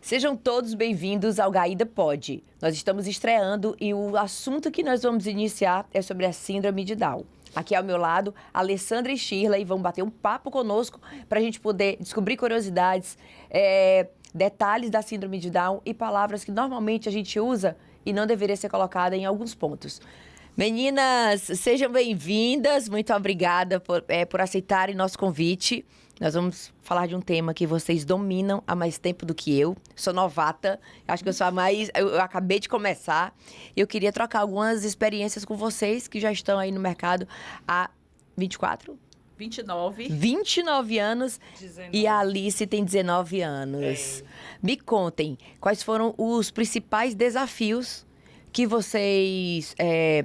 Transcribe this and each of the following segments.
Sejam todos bem-vindos ao Gaída Pod. Nós estamos estreando e o assunto que nós vamos iniciar é sobre a síndrome de Down. Aqui ao meu lado, Alessandra e Shirley vão bater um papo conosco para a gente poder descobrir curiosidades, detalhes da síndrome de Down e palavras que normalmente a gente usa e não deveria ser colocada em alguns pontos. Meninas, sejam bem-vindas. Muito obrigada por aceitarem nosso convite. Nós vamos falar de um tema que vocês dominam há mais tempo do que eu. Sou novata, acho que eu sou a mais... Eu acabei de começar. Eu queria trocar algumas experiências com vocês que já estão aí no mercado há 24? 29 anos. 19. E a Alice tem 19 anos. Me contem, quais foram os principais desafios que vocês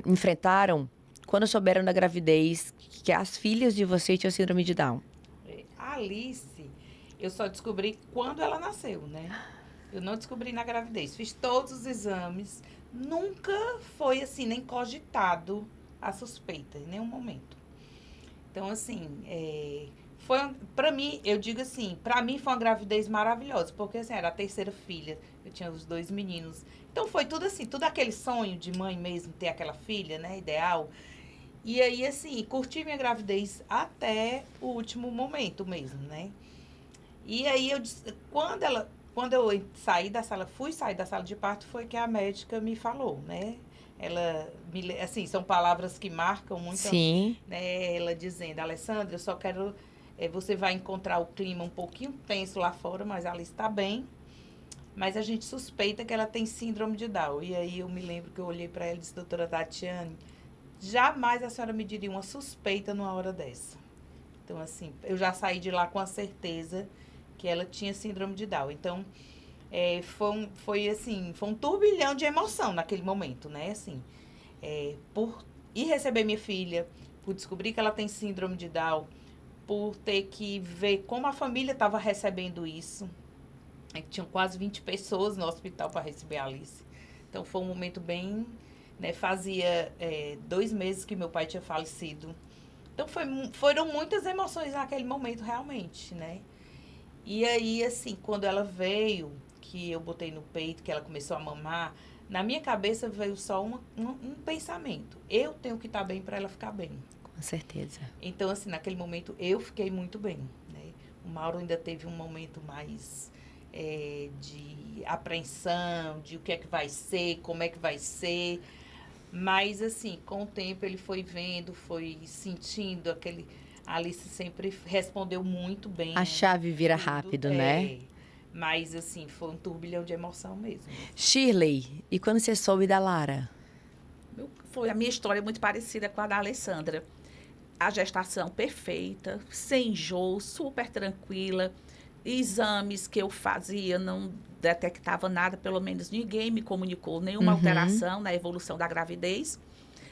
enfrentaram quando souberam da gravidez, que as filhas de vocês tinham síndrome de Down? A Alice, eu só descobri quando ela nasceu, né? Eu não descobri na gravidez. Fiz todos os exames. Nunca foi, assim, nem cogitado a suspeita, em nenhum momento. Então, assim, pra mim, eu digo assim, pra mim foi uma gravidez maravilhosa, porque, assim, era a terceira filha, eu tinha os 2 meninos. Então, foi tudo assim, tudo aquele sonho de mãe mesmo, ter aquela filha, né, ideal. E aí, assim, curti minha gravidez até o último momento mesmo, né? E aí, quando eu fui sair da sala de parto, foi que a médica me falou, né? Ela, assim, são palavras que marcam muito. Sim. Né? Ela dizendo, Alessandra, eu só quero... você vai encontrar o clima um pouquinho tenso lá fora, mas ela está bem. Mas a gente suspeita que ela tem síndrome de Down. E aí, eu me lembro que eu olhei para ela e disse, doutora Tatiane, jamais a senhora me diria uma suspeita numa hora dessa. Então, assim, eu já saí de lá com a certeza que ela tinha síndrome de Down. Então, foi um turbilhão de emoção naquele momento, né? Assim, por ir receber minha filha, por descobrir que ela tem síndrome de Down, por ter que ver como a família estava recebendo isso. Tinham quase 20 pessoas no hospital para receber a Alice. Então, foi um momento bem... Né, fazia 2 meses que meu pai tinha falecido. Então, foram muitas emoções naquele momento, realmente, né? E aí, assim, quando ela veio, que eu botei no peito, que ela começou a mamar, na minha cabeça veio só um pensamento. Eu tenho que estar bem para ela ficar bem. Com certeza. Então, assim, naquele momento, eu fiquei muito bem, né? O Mauro ainda teve um momento mais... de apreensão, de o que é que vai ser, como é que vai ser... Mas, assim, com o tempo ele foi vendo, foi sentindo aquele... A Alice sempre respondeu muito bem. A chave vira rápido, né? Mas, assim, foi um turbilhão de emoção mesmo. Shirley, e quando você soube da Lara? A minha história é muito parecida com a da Alessandra. A gestação perfeita, sem enjoo, super tranquila. Exames que eu fazia, não detectava nada, pelo menos ninguém me comunicou nenhuma alteração na evolução da gravidez.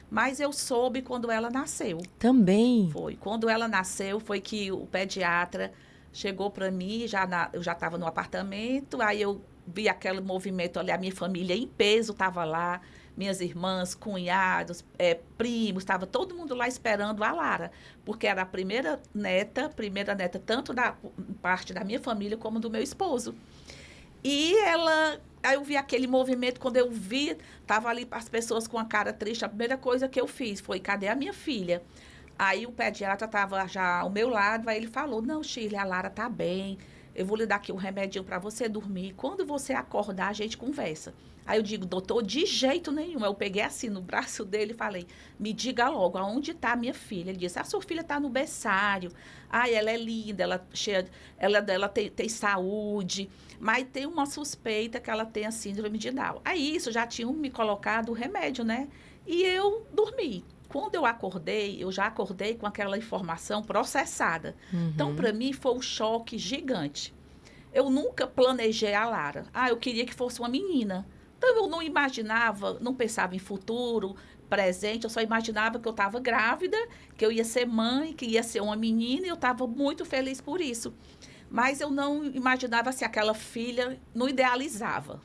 Mas eu soube quando ela nasceu. Também? Foi. Quando ela nasceu, foi que o pediatra chegou para mim, eu já estava no apartamento, aí eu vi aquele movimento ali, a minha família em peso estava lá, minhas irmãs, cunhados, primos, estava todo mundo lá esperando a Lara, porque era a primeira neta tanto da parte da minha família como do meu esposo. E aí eu vi aquele movimento, quando eu vi, estava ali as pessoas com a cara triste, a primeira coisa que eu fiz foi, cadê a minha filha? Aí o pediatra estava já ao meu lado, aí ele falou, não, Shirley, a Lara está bem, eu vou lhe dar aqui um remedinho para você dormir, quando você acordar, a gente conversa. Aí eu digo, doutor, de jeito nenhum. Eu peguei assim no braço dele e falei, me diga logo, aonde está a minha filha? Ele disse, a sua filha está no berçário. Ai, ela é linda, ela tem saúde, mas tem uma suspeita que ela tem a síndrome de Down. Aí isso, já tinham me colocado o remédio, né? E eu dormi. Quando eu acordei, eu já acordei com aquela informação processada. Então, para mim, foi um choque gigante. Eu nunca planejei a Lara. Eu queria que fosse uma menina. Então, eu não imaginava, não pensava em futuro, presente, eu só imaginava que eu estava grávida, que eu ia ser mãe, que ia ser uma menina, e eu estava muito feliz por isso. Mas eu não imaginava se aquela filha, não idealizava.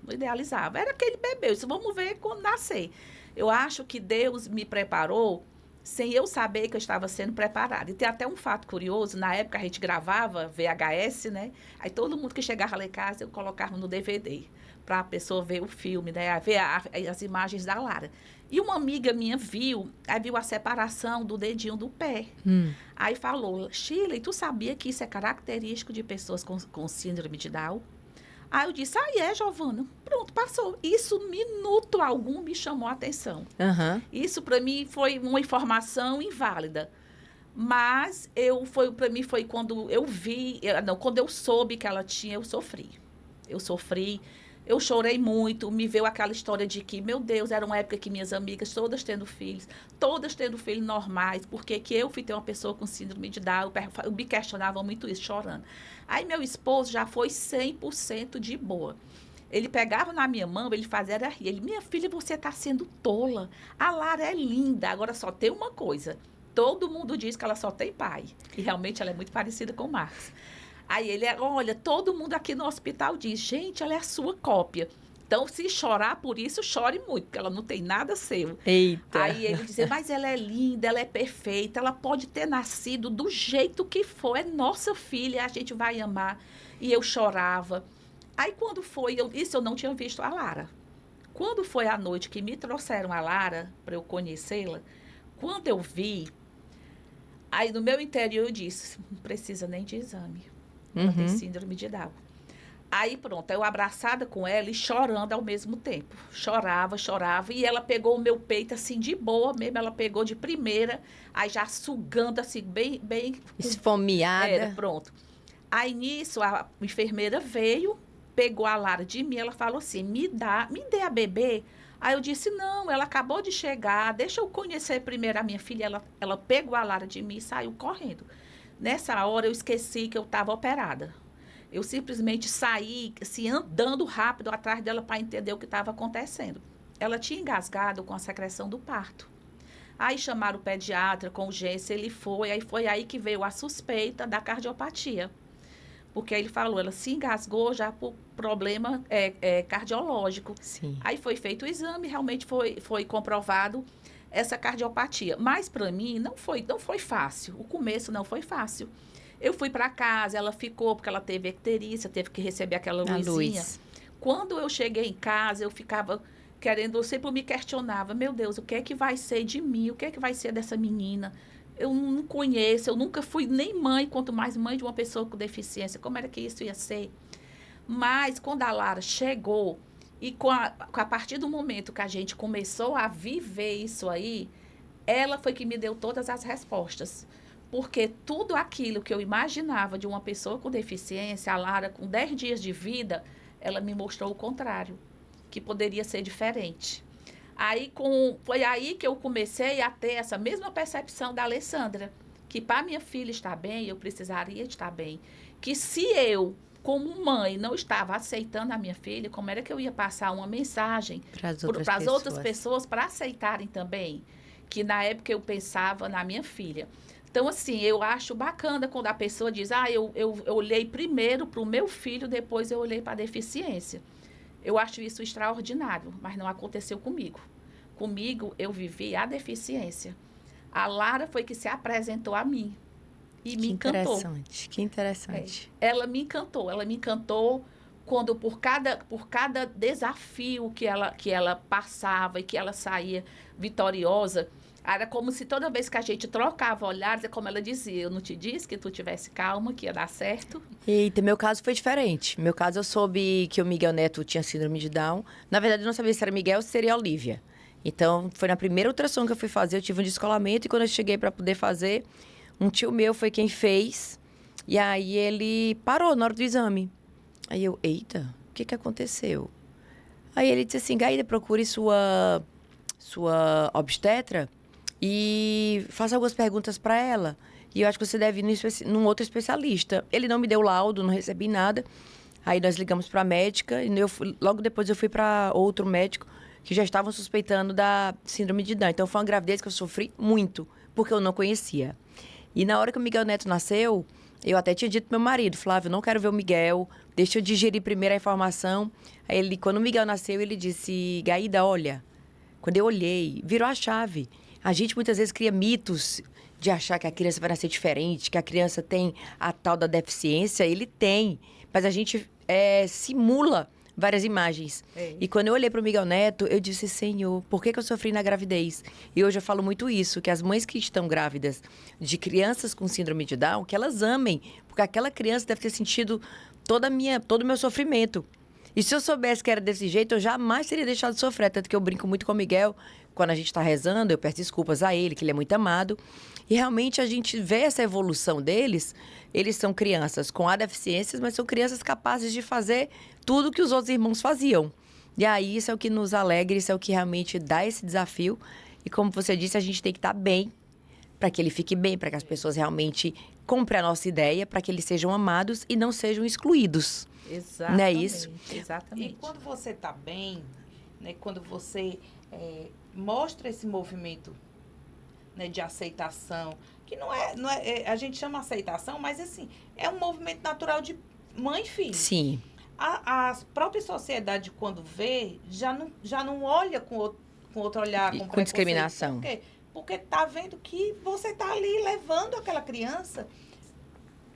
Era aquele bebê, eu disse, vamos ver quando nascer. Eu acho que Deus me preparou sem eu saber que eu estava sendo preparada. E tem até um fato curioso, na época a gente gravava VHS, né? Aí todo mundo que chegava lá em casa, eu colocava no DVD, para a pessoa ver o filme, né? Ver as imagens da Lara. E uma amiga minha viu a separação do dedinho do pé. Aí falou, Shirley, tu sabia que isso é característico de pessoas com síndrome de Down? Aí eu disse, Giovana, pronto, passou. Isso, minuto algum, me chamou a atenção. Isso, para mim, foi uma informação inválida. Mas, para mim, foi quando eu vi, quando eu soube que ela tinha, eu sofri. Eu chorei muito, me veio aquela história de que, meu Deus, era uma época que minhas amigas, todas tendo filhos normais, porque que eu fui ter uma pessoa com síndrome de Down, eu me questionava muito isso, chorando. Aí meu esposo já foi 100% de boa. Ele pegava na minha mão, ele fazia era rir. Ele, minha filha, você está sendo tola. A Lara é linda, agora só tem uma coisa. Todo mundo diz que ela só tem pai. E realmente ela é muito parecida com o Marcos. Aí ele, olha, todo mundo aqui no hospital diz, gente, ela é a sua cópia. Então, se chorar por isso, chore muito, porque ela não tem nada seu. Eita. Aí ele dizia, mas ela é linda, ela é perfeita, ela pode ter nascido do jeito que for, é nossa filha, a gente vai amar. E eu chorava. Aí, quando foi, isso eu não tinha visto a Lara. Quando foi a noite que me trouxeram a Lara, para eu conhecê-la, quando eu vi, aí no meu interior eu disse, não precisa nem de exame. Ela tem síndrome de Down. Aí pronto, eu abraçada com ela e chorando ao mesmo tempo. Chorava. E ela pegou o meu peito assim, de boa mesmo. Ela pegou de primeira, aí já sugando assim, bem... Esfomeada. Pronto. Aí nisso, a enfermeira veio, pegou a Lara de mim, ela falou assim, me dê a bebê. Aí eu disse, não, ela acabou de chegar, deixa eu conhecer primeiro a minha filha. Ela pegou a Lara de mim e saiu correndo. Nessa hora, eu esqueci que eu estava operada. Eu simplesmente saí, assim, andando rápido atrás dela para entender o que estava acontecendo. Ela tinha engasgado com a secreção do parto. Aí chamaram o pediatra com urgência, ele foi, aí foi aí que veio a suspeita da cardiopatia. Porque ele falou, ela se engasgou já por problema cardiológico. Sim. Aí foi feito o exame, realmente foi comprovado essa cardiopatia. Mas para mim não foi fácil. O começo não foi fácil. Eu fui para casa, ela ficou porque ela teve icterícia, teve que receber aquela luzinha. Quando eu cheguei em casa, eu ficava querendo, eu sempre me questionava, meu Deus, o que é que vai ser de mim? O que é que vai ser dessa menina? Eu não conheço, eu nunca fui nem mãe, quanto mais mãe de uma pessoa com deficiência. Como era que isso ia ser? Mas quando a Lara chegou, e a partir do momento que a gente começou a viver isso aí, ela foi que me deu todas as respostas. Porque tudo aquilo que eu imaginava de uma pessoa com deficiência, a Lara com 10 dias de vida, ela me mostrou o contrário, que poderia ser diferente. Foi aí que eu comecei a ter essa mesma percepção da Alessandra, que para minha filha estar bem, eu precisaria estar bem. Que se eu, como mãe, não estava aceitando a minha filha, como era que eu ia passar uma mensagem para as outras pessoas para aceitarem também? Que na época eu pensava na minha filha. Então, assim, eu acho bacana quando a pessoa diz, eu olhei primeiro para o meu filho, depois eu olhei para a deficiência. Eu acho isso extraordinário, mas não aconteceu comigo. Comigo, eu vivi a deficiência. A Lara foi que se apresentou a mim e me encantou. Que interessante. Ela me encantou quando por cada desafio que ela passava e que ela saía vitoriosa, era como se toda vez que a gente trocava olhares, é como ela dizia, eu não te disse que tu tivesse calma, que ia dar certo? Eita, meu caso foi diferente. Meu caso, eu soube que o Miguel Neto tinha síndrome de Down. Na verdade, eu não sabia se era Miguel ou se seria Olivia. Então, foi na primeira ultrassom que eu fui fazer, eu tive um descolamento, e quando eu cheguei para poder fazer, um tio meu foi quem fez, e aí ele parou na hora do exame. Aí eu, eita, o que aconteceu? Aí ele disse assim, Gaída, procure sua obstetra, e faça algumas perguntas para ela. E eu acho que você deve ir num outro especialista. Ele não me deu laudo, não recebi nada. Aí nós ligamos para a médica e logo depois eu fui para outro médico que já estavam suspeitando da síndrome de Down. Então foi uma gravidez que eu sofri muito, porque eu não conhecia. E na hora que o Miguel Neto nasceu, eu até tinha dito pro meu marido, Flávio, não quero ver o Miguel, deixa eu digerir primeiro a informação. Aí quando o Miguel nasceu, ele disse, Gaída, olha, quando eu olhei, virou a chave. A gente muitas vezes cria mitos de achar que a criança vai nascer diferente, que a criança tem a tal da deficiência. Ele tem, mas a gente simula várias imagens. É. E quando eu olhei para o Miguel Neto, eu disse, Senhor, por que eu sofri na gravidez? E hoje eu falo muito isso, que as mães que estão grávidas de crianças com síndrome de Down, que elas amem, porque aquela criança deve ter sentido todo o meu sofrimento. E se eu soubesse que era desse jeito, eu jamais teria deixado de sofrer. Tanto que eu brinco muito com o Miguel, quando a gente está rezando, eu peço desculpas a ele, que ele é muito amado. E realmente a gente vê essa evolução deles. Eles são crianças com deficiências, mas são crianças capazes de fazer tudo que os outros irmãos faziam. E aí, isso é o que nos alegra, isso é o que realmente dá esse desafio. E como você disse, a gente tem que estar bem, para que ele fique bem, para que as pessoas realmente comprem a nossa ideia, para que eles sejam amados e não sejam excluídos. Exatamente. Não é isso? Exatamente. E quando você está bem, né, quando você mostra esse movimento, né, de aceitação, que não é, a gente chama aceitação, mas assim, é um movimento natural de mãe e filho. Sim. A própria sociedade, quando vê, já não olha com outro olhar, com Com discriminação. Por quê? Porque tá vendo que você tá ali levando aquela criança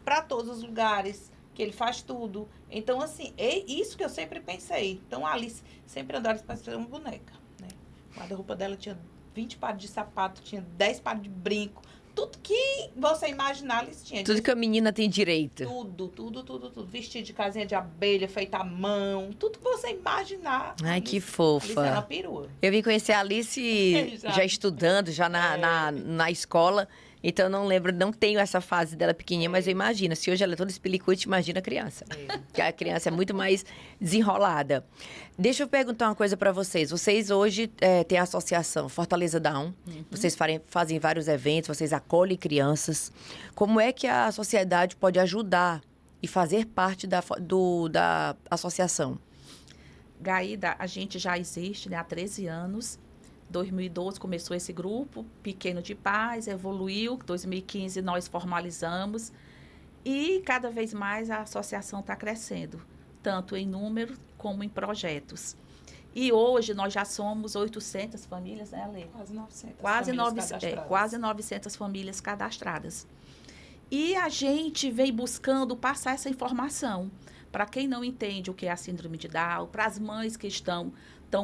para todos os lugares, que ele faz tudo. Então, assim, é isso que eu sempre pensei. Então, a Alice sempre andava para ser uma boneca, né? A roupa dela tinha 20 pares de sapato, tinha 10 pares de brinco. Tudo que você imaginar, Alice tinha. Tudo que a menina tem direito. Tudo. Vestido de casinha de abelha, feito à mão. Tudo que você imaginar. Ai, que Alice fofa. era uma perua. Eu vim conhecer a Alice já estudando, já na escola. Então, eu não lembro, não tenho essa fase dela pequenininha, mas eu imagino. Se hoje ela é toda espilicute, imagina a criança. Que a criança é muito mais desenrolada. Deixa eu perguntar uma coisa para vocês. Vocês hoje têm a associação Fortaleza Down. Vocês fazem vários eventos, vocês acolhem crianças. Como é que a sociedade pode ajudar e fazer parte da associação? Gaída, a gente já existe, né, há 13 anos. 2012 começou esse grupo pequeno de paz, evoluiu. 2015 nós formalizamos e cada vez mais a associação está crescendo, tanto em número como em projetos. E hoje nós já somos 800 famílias, né, Ale? Quase 900. Quase 900 famílias cadastradas. E a gente vem buscando passar essa informação para quem não entende o que é a síndrome de Down, para as mães que estão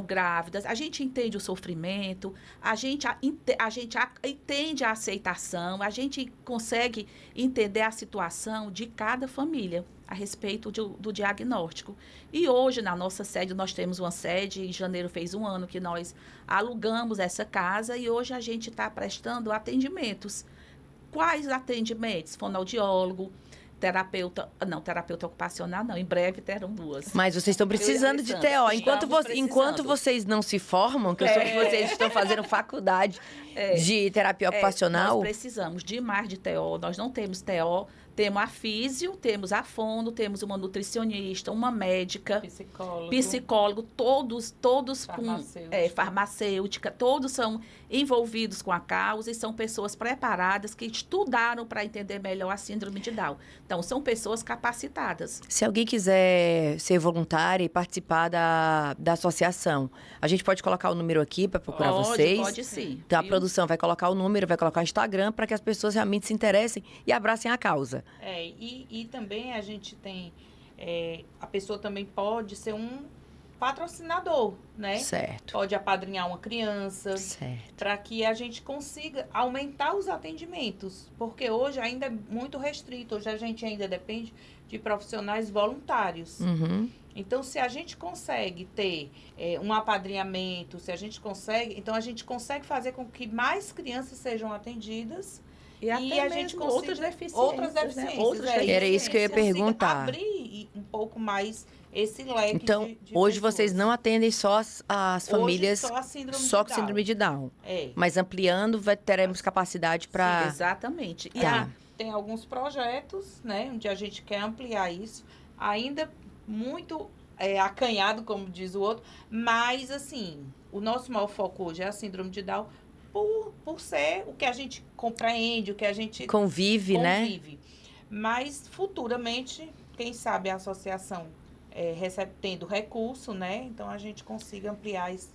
grávidas. A gente entende o sofrimento, a gente entende a aceitação, a gente consegue entender a situação de cada família a respeito do diagnóstico. E hoje, na nossa sede, nós temos uma sede, em janeiro fez 1 ano que nós alugamos essa casa e hoje a gente está prestando atendimentos. Quais atendimentos? Fonoaudiólogo, terapeuta ocupacional, não, em breve terão 2. Mas vocês estão precisando de TO. Enquanto vocês não se formam, que eu sei que vocês estão fazendo faculdade de terapia ocupacional. Nós precisamos de mais de TO, nós não temos TO, temos a físio, temos a fono, temos uma nutricionista, uma médica, psicólogo, todos farmacêutica, todos são envolvidos com a causa e são pessoas preparadas que estudaram para entender melhor a síndrome de Down. Então, são pessoas capacitadas. Se alguém quiser ser voluntária e participar da associação, a gente pode colocar o número aqui para procurar vocês? Pode sim. Então, a produção vai colocar o número, vai colocar o Instagram para que as pessoas realmente se interessem e abracem a causa. E também a gente tem... a pessoa também pode ser um patrocinador, né? Certo. Pode apadrinhar uma criança. Certo. Para que a gente consiga aumentar os atendimentos. Porque hoje ainda é muito restrito. Hoje a gente ainda depende de profissionais voluntários. Uhum. Então, se a gente consegue ter um apadrinhamento, se a gente consegue... Então, a gente consegue fazer com que mais crianças sejam atendidas. E até a mesmo gente outras deficiências. Né? Era isso que eu ia perguntar. Abrir um pouco mais esse leque então, de hoje pessoas. vocês não atendem só as famílias só com síndrome de Down. É. Mas ampliando, teremos capacidade para... Exatamente. E tem alguns projetos, né, onde a gente quer ampliar isso. Ainda muito acanhado, como diz o outro. Mas, assim, o nosso maior foco hoje é a síndrome de Down por ser o que a gente compreende, o que a gente convive, né? Mas, futuramente, quem sabe a associação tendo recurso, né? Então a gente consiga ampliar isso.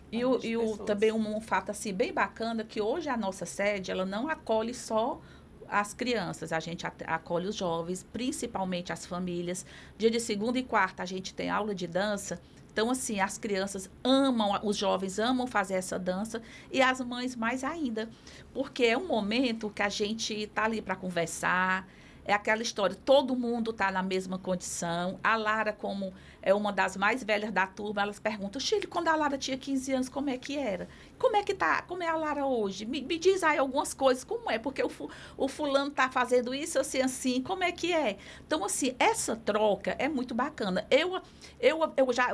Também um fato assim bem bacana que hoje a nossa sede ela não acolhe só as crianças, a gente acolhe os jovens, principalmente as famílias. Dia de segunda e quarta a gente tem aula de dança. Então, assim, as crianças amam, os jovens amam fazer essa dança e as mães mais ainda. Porque é um momento que a gente está ali para conversar, é aquela história, todo mundo está na mesma condição. A Lara, como é uma das mais velhas da turma, elas perguntam, Chile, quando a Lara tinha 15 anos, como é que era? Como é que tá? Como é a Lara hoje? Me diz aí algumas coisas, como é? Porque o fulano está fazendo isso, assim, como é que é? Então, assim, essa troca é muito bacana. Eu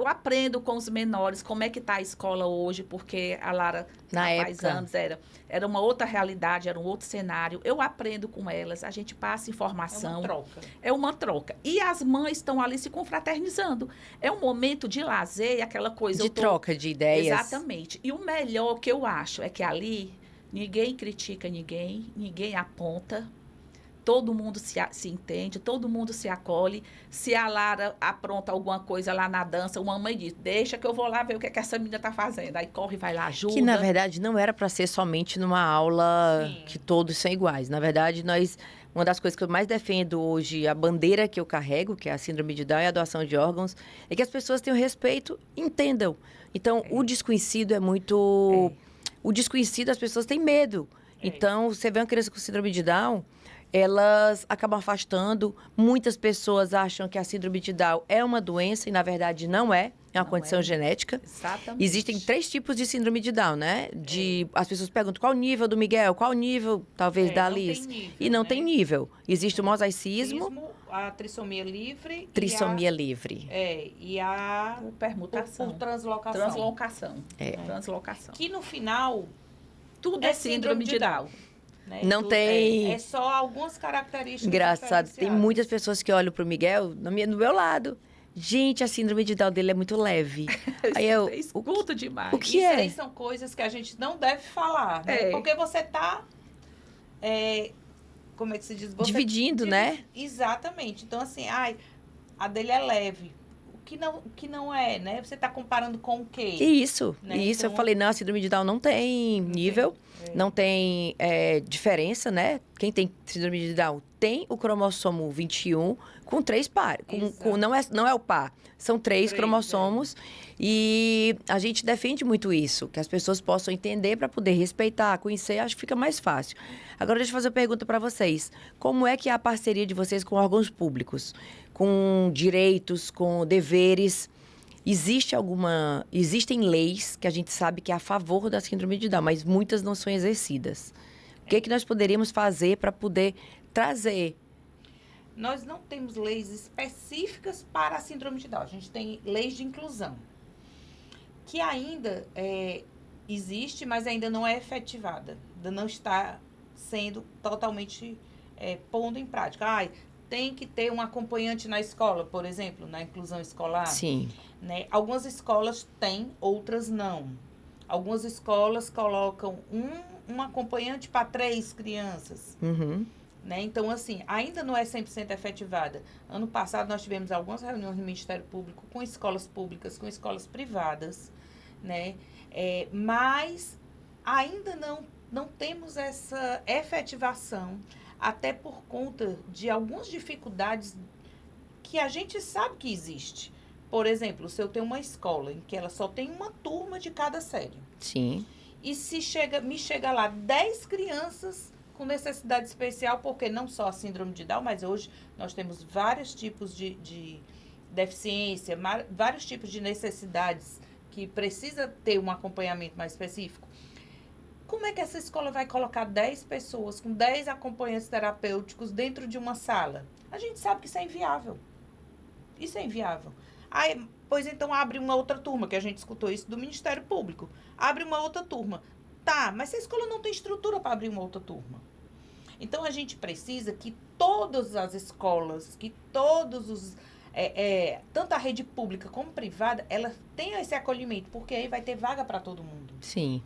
aprendo com os menores como é que está a escola hoje, porque a Lara, faz anos, era uma outra realidade, era um outro cenário. Eu aprendo com elas, a gente passa informação. É uma troca. É uma troca. E as mães estão ali se confraternizando. É um momento de lazer, aquela coisa... De troca de ideias. Exatamente. E o melhor que eu acho é que ali ninguém critica ninguém aponta. Todo mundo se entende, todo mundo se acolhe. Se a Lara apronta alguma coisa lá na dança, uma mãe diz, deixa que eu vou lá ver o que essa menina está fazendo. Aí corre, vai lá, ajuda. Que, na verdade, não era para ser somente numa aula que todos são iguais. Na verdade, uma das coisas que eu mais defendo hoje, a bandeira que eu carrego, que é a síndrome de Down e a doação de órgãos, é que as pessoas tenham respeito e entendam. Então, o desconhecido é muito... O desconhecido, as pessoas têm medo. Então, você vê uma criança com síndrome de Down... elas acabam afastando. Muitas pessoas acham que a síndrome de Down é uma doença e, na verdade, não é. É uma condição genética. Exatamente. Existem 3 tipos de síndrome de Down, né? As pessoas perguntam qual o nível do Miguel, qual o nível, talvez, da Alice. E não tem nível. Existe o mosaicismo. A trissomia livre. Trissomia livre. E a... Por permutação. Por translocação. Translocação. Que, no final, tudo é síndrome de Down. Né? Não tem... É só algumas características. Engraçado, tem muitas pessoas que olham pro Miguel no meu lado. Gente, a síndrome de Down dele é muito leve. Aí eu escuto demais. O que Isso é? aí são coisas que a gente não deve falar, né? Porque você tá... como é que se diz? Dividindo, né? Exatamente. Então, assim, a dele é leve. O que não é, né? Você tá comparando com o quê? Isso, né? Então, eu falei, não, a síndrome de Down não tem nível, não tem diferença, né? Quem tem síndrome de Down tem o cromossomo 21 com 3 pares. Não é o par, são 3 cromossomos. E a gente defende muito isso, que as pessoas possam entender para poder respeitar, conhecer, acho que fica mais fácil. Agora, deixa eu fazer uma pergunta para vocês. Como é que é a parceria de vocês com órgãos públicos? Com direitos, com deveres? Existem leis que a gente sabe que é a favor da síndrome de Down, mas muitas não são exercidas. O que nós poderíamos fazer para poder trazer? Nós não temos leis específicas para a síndrome de Down. A gente tem leis de inclusão, que ainda existe, mas ainda não é efetivada. Ainda não está sendo totalmente pondo em prática. Tem que ter um acompanhante na escola, por exemplo, na inclusão escolar. Sim. Né? Algumas escolas têm, outras não. Algumas escolas colocam um acompanhante para 3 crianças. Uhum. Né? Então, assim, ainda não é 100% efetivada. Ano passado, nós tivemos algumas reuniões no Ministério Público com escolas públicas, com escolas privadas, né? Mas ainda não temos essa efetivação, até por conta de algumas dificuldades que a gente sabe que existe. Por exemplo, se eu tenho uma escola em que ela só tem uma turma de cada série. Sim. E se me chega lá 10 crianças com necessidade especial, porque não só a síndrome de Down, mas hoje nós temos vários tipos de deficiência, vários tipos de necessidades que precisa ter um acompanhamento mais específico. Como é que essa escola vai colocar 10 pessoas com 10 acompanhantes terapêuticos dentro de uma sala? A gente sabe que isso é inviável. Isso é inviável. Pois então abre uma outra turma, que a gente escutou isso do Ministério Público. Abre uma outra turma. Tá, mas se a escola não tem estrutura para abrir uma outra turma. Então, a gente precisa que todas as escolas, que todos os... tanto a rede pública como privada, ela tenha esse acolhimento, porque aí vai ter vaga para todo mundo. Sim.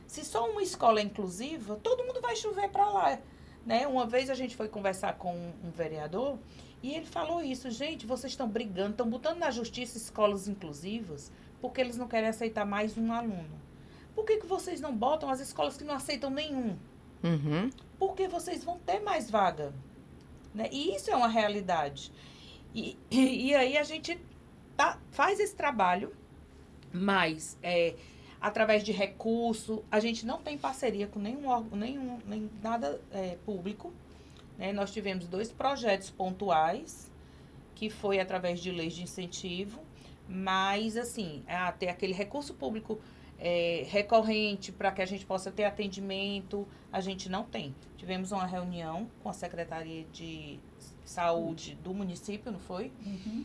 Se só uma escola é inclusiva, todo mundo vai chover para lá. né? Uma vez a gente foi conversar com um vereador e ele falou isso. Gente, vocês estão brigando, estão botando na justiça escolas inclusivas porque eles não querem aceitar mais um aluno. Por que vocês não botam as escolas que não aceitam nenhum? Uhum. Porque vocês vão ter mais vaga, né? E isso é uma realidade. E aí a gente faz esse trabalho, mas através de recurso, a gente não tem parceria com nenhum órgão, nem nada público, né? Nós tivemos 2 projetos pontuais, que foi através de leis de incentivo, mas assim, ter aquele recurso público recorrente para que a gente possa ter atendimento, a gente não tem. Tivemos uma reunião com a Secretaria de Saúde do município, não foi? Uhum.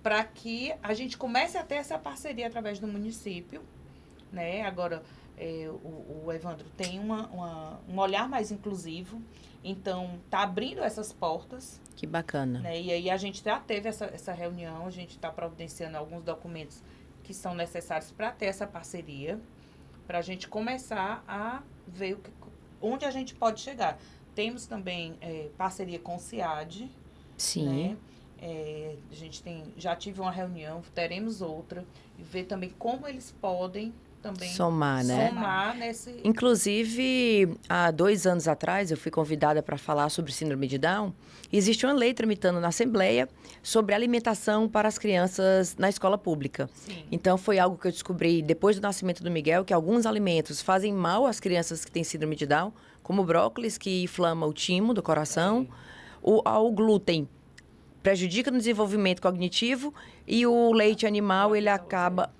Para que a gente comece a ter essa parceria através do município, né? Agora, o Evandro tem um olhar mais inclusivo, então está abrindo essas portas. Que bacana. Né? E aí a gente já teve essa reunião, a gente está providenciando alguns documentos que são necessários para ter essa parceria, para a gente começar a ver onde a gente pode chegar. Temos também parceria com o CIAD. Sim. Né? A gente já tive uma reunião, teremos outra, e ver também como eles podem também somar, né? Somar nesse... Inclusive, há 2 anos atrás, eu fui convidada para falar sobre síndrome de Down. E existe uma lei tramitando na Assembleia sobre alimentação para as crianças na escola pública. Sim. Então, foi algo que eu descobri depois do nascimento do Miguel, que alguns alimentos fazem mal às crianças que têm síndrome de Down, como o brócolis, que inflama o timo do coração, o glúten prejudica no desenvolvimento cognitivo e o leite animal,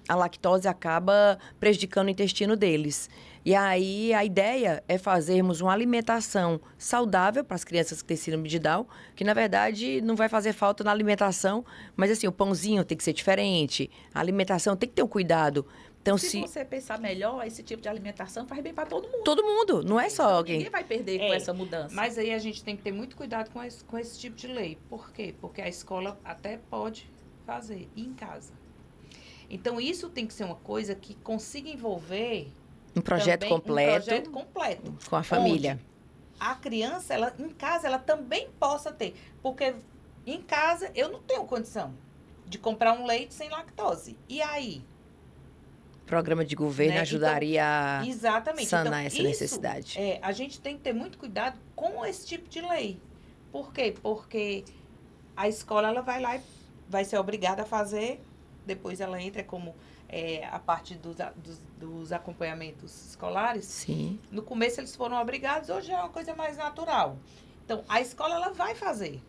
a lactose acaba prejudicando o intestino deles. E aí a ideia é fazermos uma alimentação saudável para as crianças que têm síndrome de Down, que na verdade não vai fazer falta na alimentação, mas assim, o pãozinho tem que ser diferente, a alimentação tem que ter um cuidado. Então, se você pensar melhor, esse tipo de alimentação faz bem para todo mundo. Todo mundo, não é só alguém. Ninguém vai perder com essa mudança. Mas aí a gente tem que ter muito cuidado com esse tipo de lei. Por quê? Porque a escola até pode fazer, e em casa. Então, isso tem que ser uma coisa que consiga envolver... Um projeto completo. Com a família. A criança, em casa, ela também possa ter. Porque em casa, eu não tenho condição de comprar um leite sem lactose. E aí? Programa de governo, né? Ajudaria a sanar essa necessidade. A gente tem que ter muito cuidado com esse tipo de lei. Por quê? Porque a escola ela vai lá e vai ser obrigada a fazer, depois ela entra como a parte dos acompanhamentos escolares. Sim. No começo eles foram obrigados, hoje é uma coisa mais natural. Então, a escola ela vai fazer,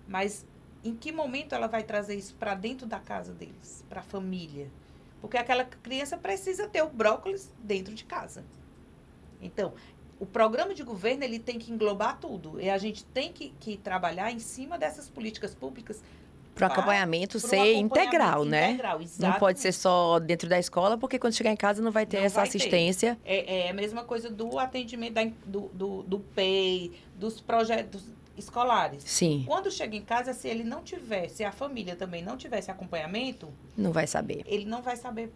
mas em que momento ela vai trazer isso para dentro da casa deles, para a família? Porque aquela criança precisa ter o brócolis dentro de casa. Então, o programa de governo ele tem que englobar tudo. E a gente tem que trabalhar em cima dessas políticas públicas. Para o acompanhamento ser integral, né? Não pode ser só dentro da escola, porque quando chegar em casa não vai ter essa assistência. É a mesma coisa do atendimento do PEI, dos projetos escolares. Sim. Quando chega em casa, se ele não tiver, se a família também não tivesse acompanhamento... Não vai saber. Ele não vai saber,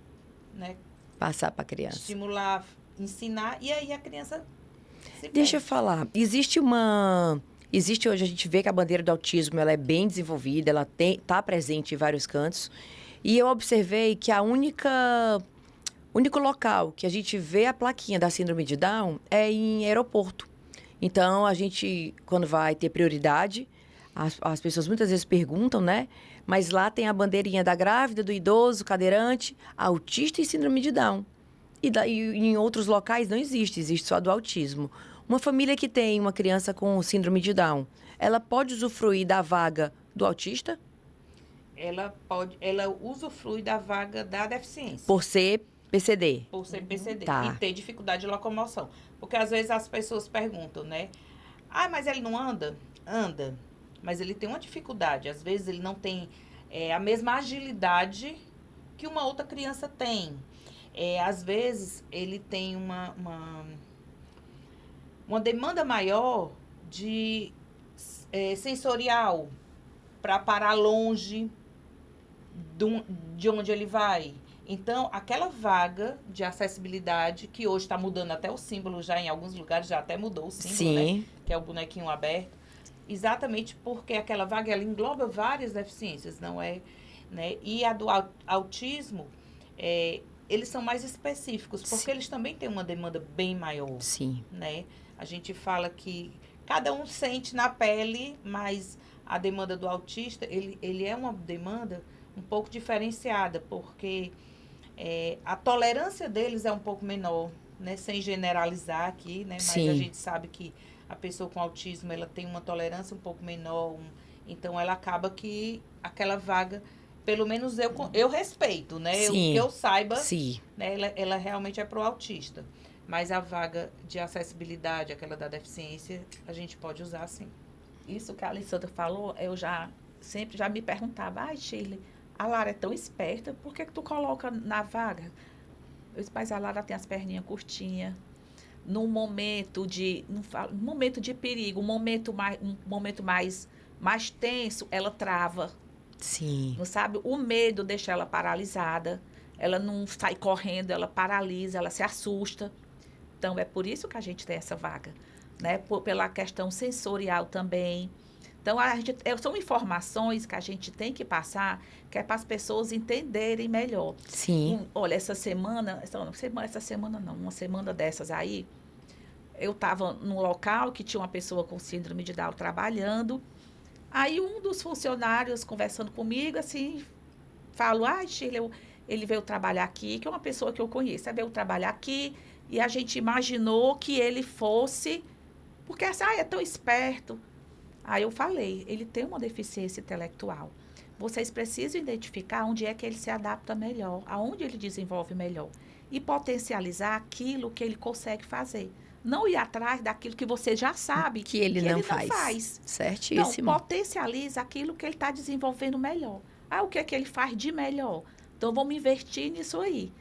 né? Passar para a criança. Estimular, ensinar, e aí a criança se Deixa eu falar. Existe hoje, a gente vê que a bandeira do autismo ela é bem desenvolvida, ela está presente em vários cantos. E eu observei que único local que a gente vê a plaquinha da síndrome de Down é em aeroporto. Então, a gente, quando vai ter prioridade, as pessoas muitas vezes perguntam, né? Mas lá tem a bandeirinha da grávida, do idoso, cadeirante, autista e síndrome de Down. E em outros locais não existe só do autismo. Uma família que tem uma criança com síndrome de Down, ela pode usufruir da vaga do autista? Ela usufrui da vaga da deficiência. Por ser PCD. Por ser PCD. Tá. E ter dificuldade de locomoção. Porque às vezes as pessoas perguntam, né? Ah, mas ele não anda? Anda. Mas ele tem uma dificuldade. Às vezes ele não tem a mesma agilidade que uma outra criança tem. Às vezes ele tem uma demanda maior de sensorial para parar longe de onde ele vai. Então, aquela vaga de acessibilidade, que hoje está mudando até o símbolo, já em alguns lugares já até mudou o símbolo, né? Sim. Que é o bonequinho aberto. Exatamente porque aquela vaga, ela engloba várias deficiências, não é? Né? E a do autismo, eles são mais específicos, porque eles também têm uma demanda bem maior, Sim. né? A gente fala que cada um sente na pele, mas a demanda do autista, ele é uma demanda um pouco diferenciada, porque a tolerância deles é um pouco menor, né? Sem generalizar aqui, né? Mas Sim. a gente sabe que a pessoa com autismo, ela tem uma tolerância um pouco menor, então ela acaba que aquela vaga, pelo menos eu respeito, né? Sim. Que eu saiba, Sim. né? Ela realmente é pro autista. Mas a vaga de acessibilidade, aquela da deficiência, a gente pode usar sim. Isso que a Alessandra falou, eu sempre me perguntava, ai, Shirley, a Lara é tão esperta, por que tu coloca na vaga? Eu disse, mas a Lara tem as perninhas curtinhas. Num momento de perigo, um momento mais tenso, ela trava. Sim. Não sabe? O medo deixa ela paralisada. Ela não sai correndo, ela paralisa, ela se assusta. Então, é por isso que a gente tem essa vaga, né? Pela questão sensorial também. Então, são informações que a gente tem que passar, que é para as pessoas entenderem melhor. Sim. Olha, uma semana dessas aí, eu estava num local que tinha uma pessoa com síndrome de Down trabalhando. Aí, um dos funcionários conversando comigo, assim, falou, Shirley, ele veio trabalhar aqui, que é uma pessoa que eu conheço, ele veio trabalhar aqui, e a gente imaginou que ele fosse, porque assim, é tão esperto. Aí eu falei, ele tem uma deficiência intelectual. Vocês precisam identificar onde é que ele se adapta melhor, aonde ele desenvolve melhor. E potencializar aquilo que ele consegue fazer. Não ir atrás daquilo que você já sabe Que ele não faz. Certíssimo. Não, potencializa aquilo que ele está desenvolvendo melhor. O que é que ele faz de melhor? Então, vamos investir nisso aí.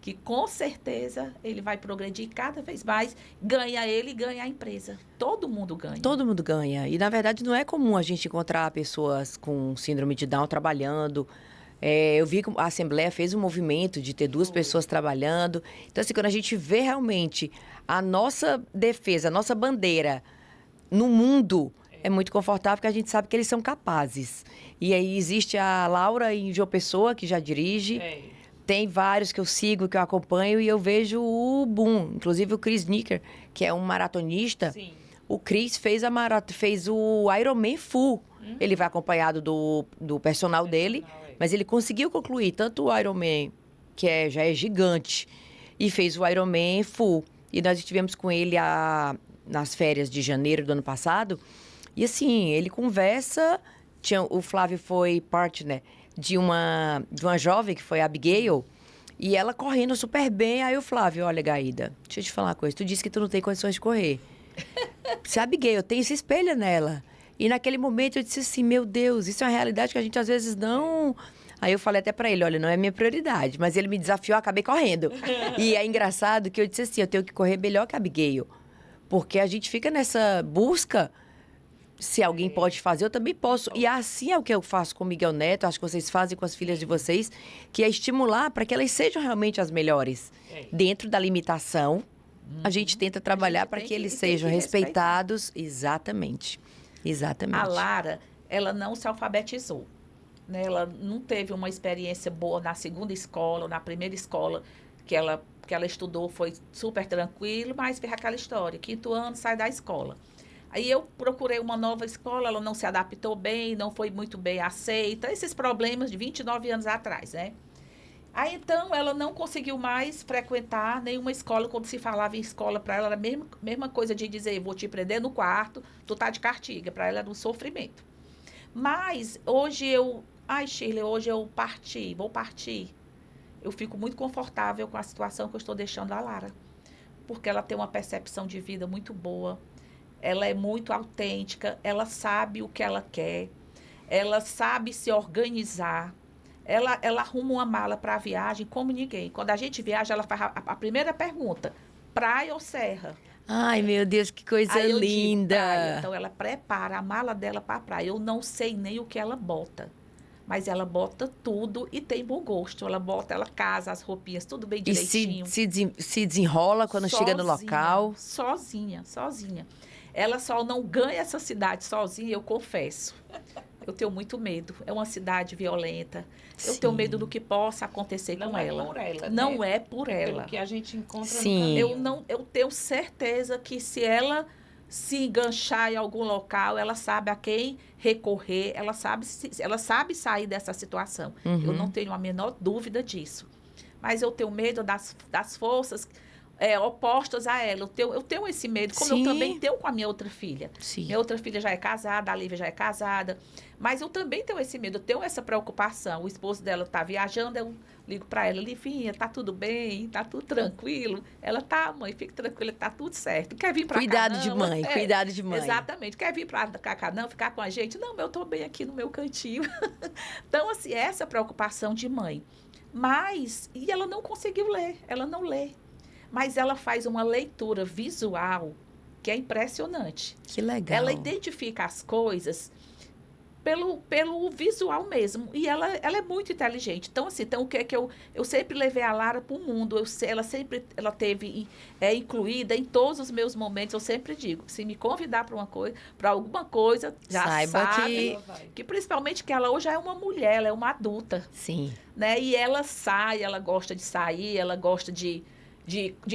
Que com certeza ele vai progredir cada vez mais, ganha ele e ganha a empresa. Todo mundo ganha. Todo mundo ganha. E, na verdade, não é comum a gente encontrar pessoas com síndrome de Down trabalhando. Eu vi que a Assembleia fez um movimento de ter 2 pessoas trabalhando. Então, assim, quando a gente vê realmente a nossa defesa, a nossa bandeira no mundo, é muito confortável, porque a gente sabe que eles são capazes. E aí existe a Laura em João Pessoa, que já dirige. Tem vários que eu sigo, que eu acompanho, e eu vejo o boom. Inclusive o Chris Nicker, que é um maratonista. Sim. O Chris fez o Ironman full. Ele vai acompanhado do personal dele, mas ele conseguiu concluir tanto o Ironman, que já é gigante, e fez o Ironman full. E nós estivemos com ele nas férias de janeiro do ano passado. E assim, ele conversa... O Flávio foi partner de uma jovem, que foi a Abigail, e ela correndo super bem. Aí o Flávio, olha, Gaída, deixa eu te falar uma coisa. Tu disse que tu não tem condições de correr. Se a Abigail tem, se espelha nela. E naquele momento eu disse assim, meu Deus, isso é uma realidade que a gente às vezes não... Aí eu falei até pra ele, olha, não é minha prioridade. Mas ele me desafiou, eu acabei correndo. E é engraçado que eu disse assim, eu tenho que correr melhor que a Abigail. Porque a gente fica nessa busca... Se alguém pode fazer, eu também posso. E assim é o que eu faço com o Miguel Neto, acho que vocês fazem com as filhas de vocês, que é estimular para que elas sejam realmente as melhores. Dentro da limitação, a gente tenta trabalhar para que eles sejam respeitados. Exatamente. Exatamente. A Lara, ela não se alfabetizou. Né? Ela não teve uma experiência boa na segunda escola, na primeira escola que ela estudou, foi super tranquilo, mas fez aquela história, 5º ano, sai da escola. Aí eu procurei uma nova escola, ela não se adaptou bem, não foi muito bem aceita, esses problemas de 29 anos atrás, né? Aí, então, ela não conseguiu mais frequentar nenhuma escola. Quando se falava em escola, para ela era a mesma coisa de dizer, vou te prender no quarto, tu tá de castiga. Para ela era um sofrimento. Mas, Shirley, hoje eu vou partir. Eu fico muito confortável com a situação que eu estou deixando a Lara. Porque ela tem uma percepção de vida muito boa. Ela é muito autêntica, ela sabe o que ela quer, ela sabe se organizar, ela arruma uma mala para a viagem como ninguém. Quando a gente viaja, ela faz a primeira pergunta, praia ou serra? Ai, meu Deus, que coisa Aí eu linda! digo, praia. Então, ela prepara a mala dela para a praia. Eu não sei nem o que ela bota, Mas ela bota tudo e tem bom gosto. Ela casa as roupinhas, tudo bem E direitinho. se desenrola quando chega no local. Sozinha. Ela só não ganha essa cidade sozinha, eu confesso. Eu tenho muito medo. É uma cidade violenta. Eu Sim. tenho medo do que possa acontecer Não com é ela. por ela, Não né? é por ela. Pelo que a gente encontra Sim. no caminho. Eu tenho certeza que se ela se enganchar em algum local, ela sabe a quem recorrer, ela sabe sair dessa situação. Eu não tenho a menor dúvida disso. Mas eu tenho medo das forças opostas a ela. Eu tenho esse medo, como Sim. eu também tenho com a minha outra filha. Sim. Minha outra filha já é casada, a Lívia já é casada. Mas eu também tenho esse medo, eu tenho essa preocupação. O esposo dela está viajando, eu ligo para ela, Livinha, tá tudo bem, tá tudo tranquilo. Ela tá, mãe, fique tranquila, tá tudo certo. Quer vir para cá? Cuidado Não? de mãe, cuidado de mãe. Exatamente. Quer vir para cá, não, ficar com a gente? Não, eu tô bem aqui no meu cantinho. Então, assim, essa preocupação de mãe. Mas, e ela não conseguiu ler, ela não lê. Mas ela faz uma leitura visual que é impressionante. Que legal. Ela identifica as coisas pelo visual mesmo. E ela é muito inteligente. Então, assim, o que é que eu sempre levei a Lara para o mundo. Ela teve incluída em todos os meus momentos. Eu sempre digo, se me convidar para alguma coisa, já Saiba sabe que principalmente que ela hoje é uma mulher, ela é uma adulta, Sim. né? E ela ela gosta de sair, ela gosta de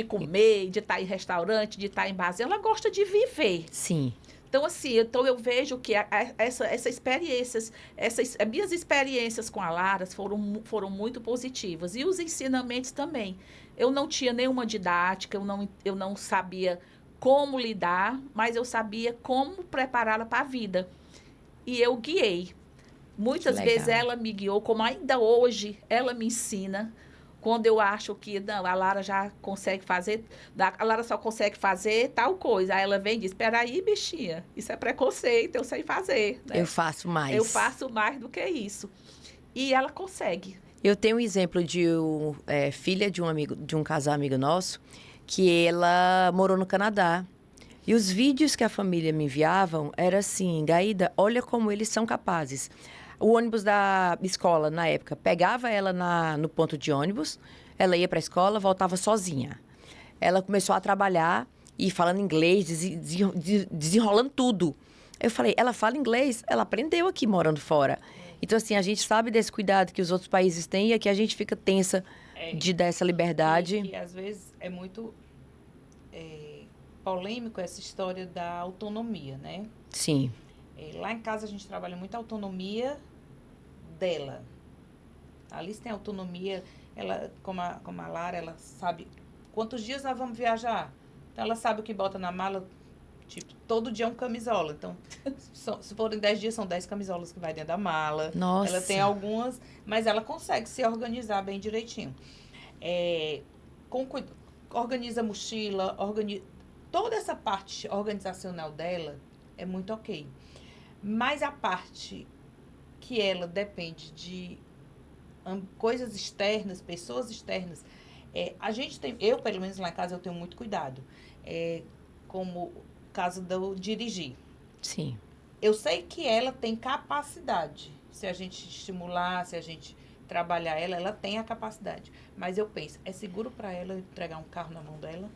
comer, de estar em restaurante, de estar em base. Ela gosta de viver. Sim. Então, assim, eu vejo que essas experiências, as minhas experiências com a Lara foram muito positivas. E os ensinamentos também. Eu não tinha nenhuma didática, eu não sabia como lidar, mas eu sabia como prepará-la para a vida. E eu guiei. Muitas vezes ela me guiou, como ainda hoje ela me ensina. Quando eu acho que não, a Lara já consegue fazer, a Lara só consegue fazer tal coisa. Aí ela vem e diz, espera aí, bichinha, isso é preconceito, eu sei fazer. Né? Eu faço mais. Eu faço mais do que isso. E ela consegue. Eu tenho um exemplo de filha de um casal amigo nosso, que ela morou no Canadá. E os vídeos que a família me enviavam era assim, Gaída, olha como eles são capazes. O ônibus da escola, na época, pegava ela no ponto de ônibus, ela ia para a escola, voltava sozinha. Ela começou a trabalhar e falando inglês, desenrolando tudo. Eu falei, ela fala inglês, ela aprendeu aqui morando fora. Então, assim, a gente sabe desse cuidado que os outros países têm e aqui a gente fica tensa de dar essa liberdade. E às vezes é muito polêmico essa história da autonomia, né? Sim. Lá em casa a gente trabalha muito a autonomia dela. A Alice tem autonomia, ela, como a Lara, ela sabe quantos dias nós vamos viajar. Então, ela sabe o que bota na mala, tipo, todo dia é um camisola. Então, se forem 10 dias, são 10 camisolas que vai dentro da mala. Nossa. Ela tem algumas, mas ela consegue se organizar bem direitinho. Organiza a mochila, toda essa parte organizacional dela é muito ok. Mas a parte que ela depende de coisas externas, pessoas externas, eu, pelo menos lá em casa, eu tenho muito cuidado. Como o caso do dirigir. Sim. Eu sei que ela tem capacidade. Se a gente estimular, se a gente trabalhar ela tem a capacidade. Mas eu penso, é seguro para ela entregar um carro na mão dela?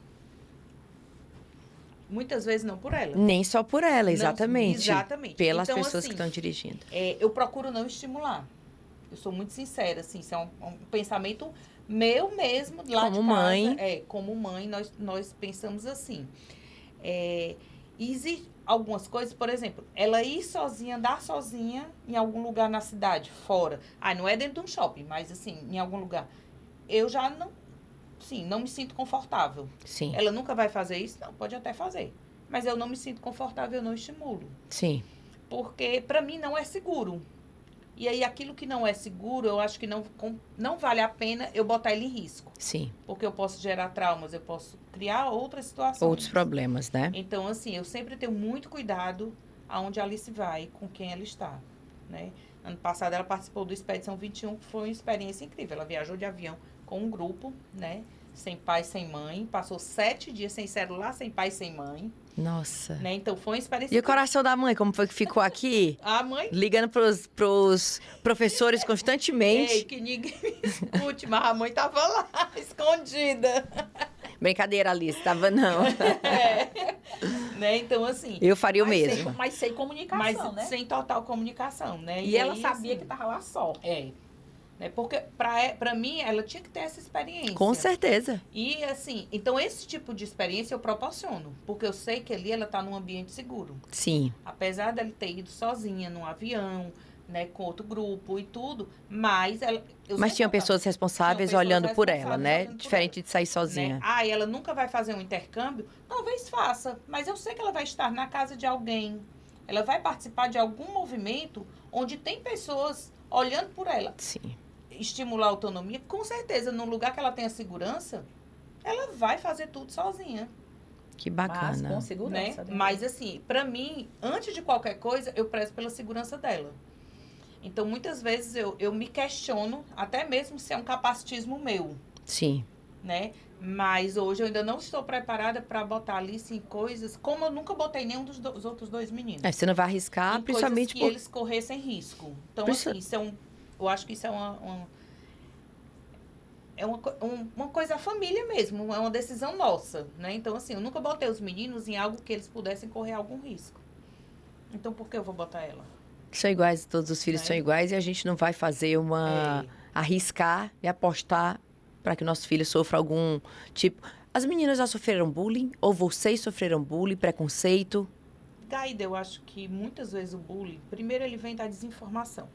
Muitas vezes não por ela. Nem só por ela, exatamente. Não, exatamente. Pelas Então, pessoas assim, que estão dirigindo. Eu procuro não estimular. Eu sou muito sincera, assim, isso é um pensamento meu mesmo, lá como de casa. Mãe. Como mãe, nós pensamos assim. Existem algumas coisas, por exemplo, ela ir sozinha, andar sozinha em algum lugar na cidade, fora. Não é dentro de um shopping, mas assim, em algum lugar. Eu já não me sinto confortável. Sim. Ela nunca vai fazer isso? Não, pode até fazer. Mas eu não me sinto confortável, eu não estimulo. Sim. Porque, para mim, não é seguro. E aí, aquilo que não é seguro, eu acho que não vale a pena eu botar ele em risco. Sim. Porque eu posso gerar traumas, eu posso criar outras situações. Outros problemas, né? Então, assim, eu sempre tenho muito cuidado aonde a Alice vai, com quem ela está, né? Ano passado, ela participou do Expedição 21, que foi uma experiência incrível. Ela viajou de avião com um grupo, né? Sem pai, sem mãe. Passou 7 dias sem celular, sem pai, sem mãe. Nossa. Né? Então, foi uma experiência... E o coração da mãe, como foi que ficou aqui? A mãe... Ligando pros professores Ei, constantemente. que ninguém me escute, mas a mãe tava lá, escondida. Brincadeira, Alice, tava não. É. Né? Então, assim... Eu faria o Mas mesmo. Mas sem comunicação, Mas né? sem total comunicação, né? E ela aí, sabia assim, que tava lá só. né? Porque pra mim, ela tinha que ter essa experiência. Com certeza. E assim, então esse tipo de experiência eu proporciono. Porque eu sei que ali ela tá num ambiente seguro. Sim. Apesar dela ter ido sozinha num avião, né, com outro grupo e tudo, mas ela... Mas tinham pessoas responsáveis Tinham pessoas olhando por ela, responsáveis né? olhando por Diferente de sair né? sozinha. Ah, e ela nunca vai fazer um intercâmbio? Talvez faça, mas eu sei que ela vai estar na casa de alguém. Ela vai participar de algum movimento onde tem pessoas olhando por ela. Sim. Estimular a autonomia, com certeza, num lugar que ela tenha segurança, ela vai fazer tudo sozinha, Que Mas bacana. com né? segurança. né? Mas assim, pra mim, antes de qualquer coisa, eu prezo pela segurança dela. Então, muitas vezes eu me questiono, até mesmo se é um capacitismo meu, Sim. né? Mas hoje eu ainda não estou preparada para botar ali, sim, coisas, como eu nunca botei nenhum dos outros dois meninos. Aí você não vai arriscar, Em principalmente coisas que por... eles corressem risco. Então, Por isso- assim, isso é eu acho que isso é uma coisa da família mesmo, é uma decisão nossa, né? Então, assim, eu nunca botei os meninos em algo que eles pudessem correr algum risco. Então, por que eu vou botar ela? São iguais, todos os filhos Né? são iguais e a gente não vai fazer uma... arriscar e apostar para que o nosso filho sofra algum tipo... As meninas já sofreram bullying? Ou vocês sofreram bullying, preconceito? Gaida, eu acho que muitas vezes o bullying, primeiro ele vem da desinformação.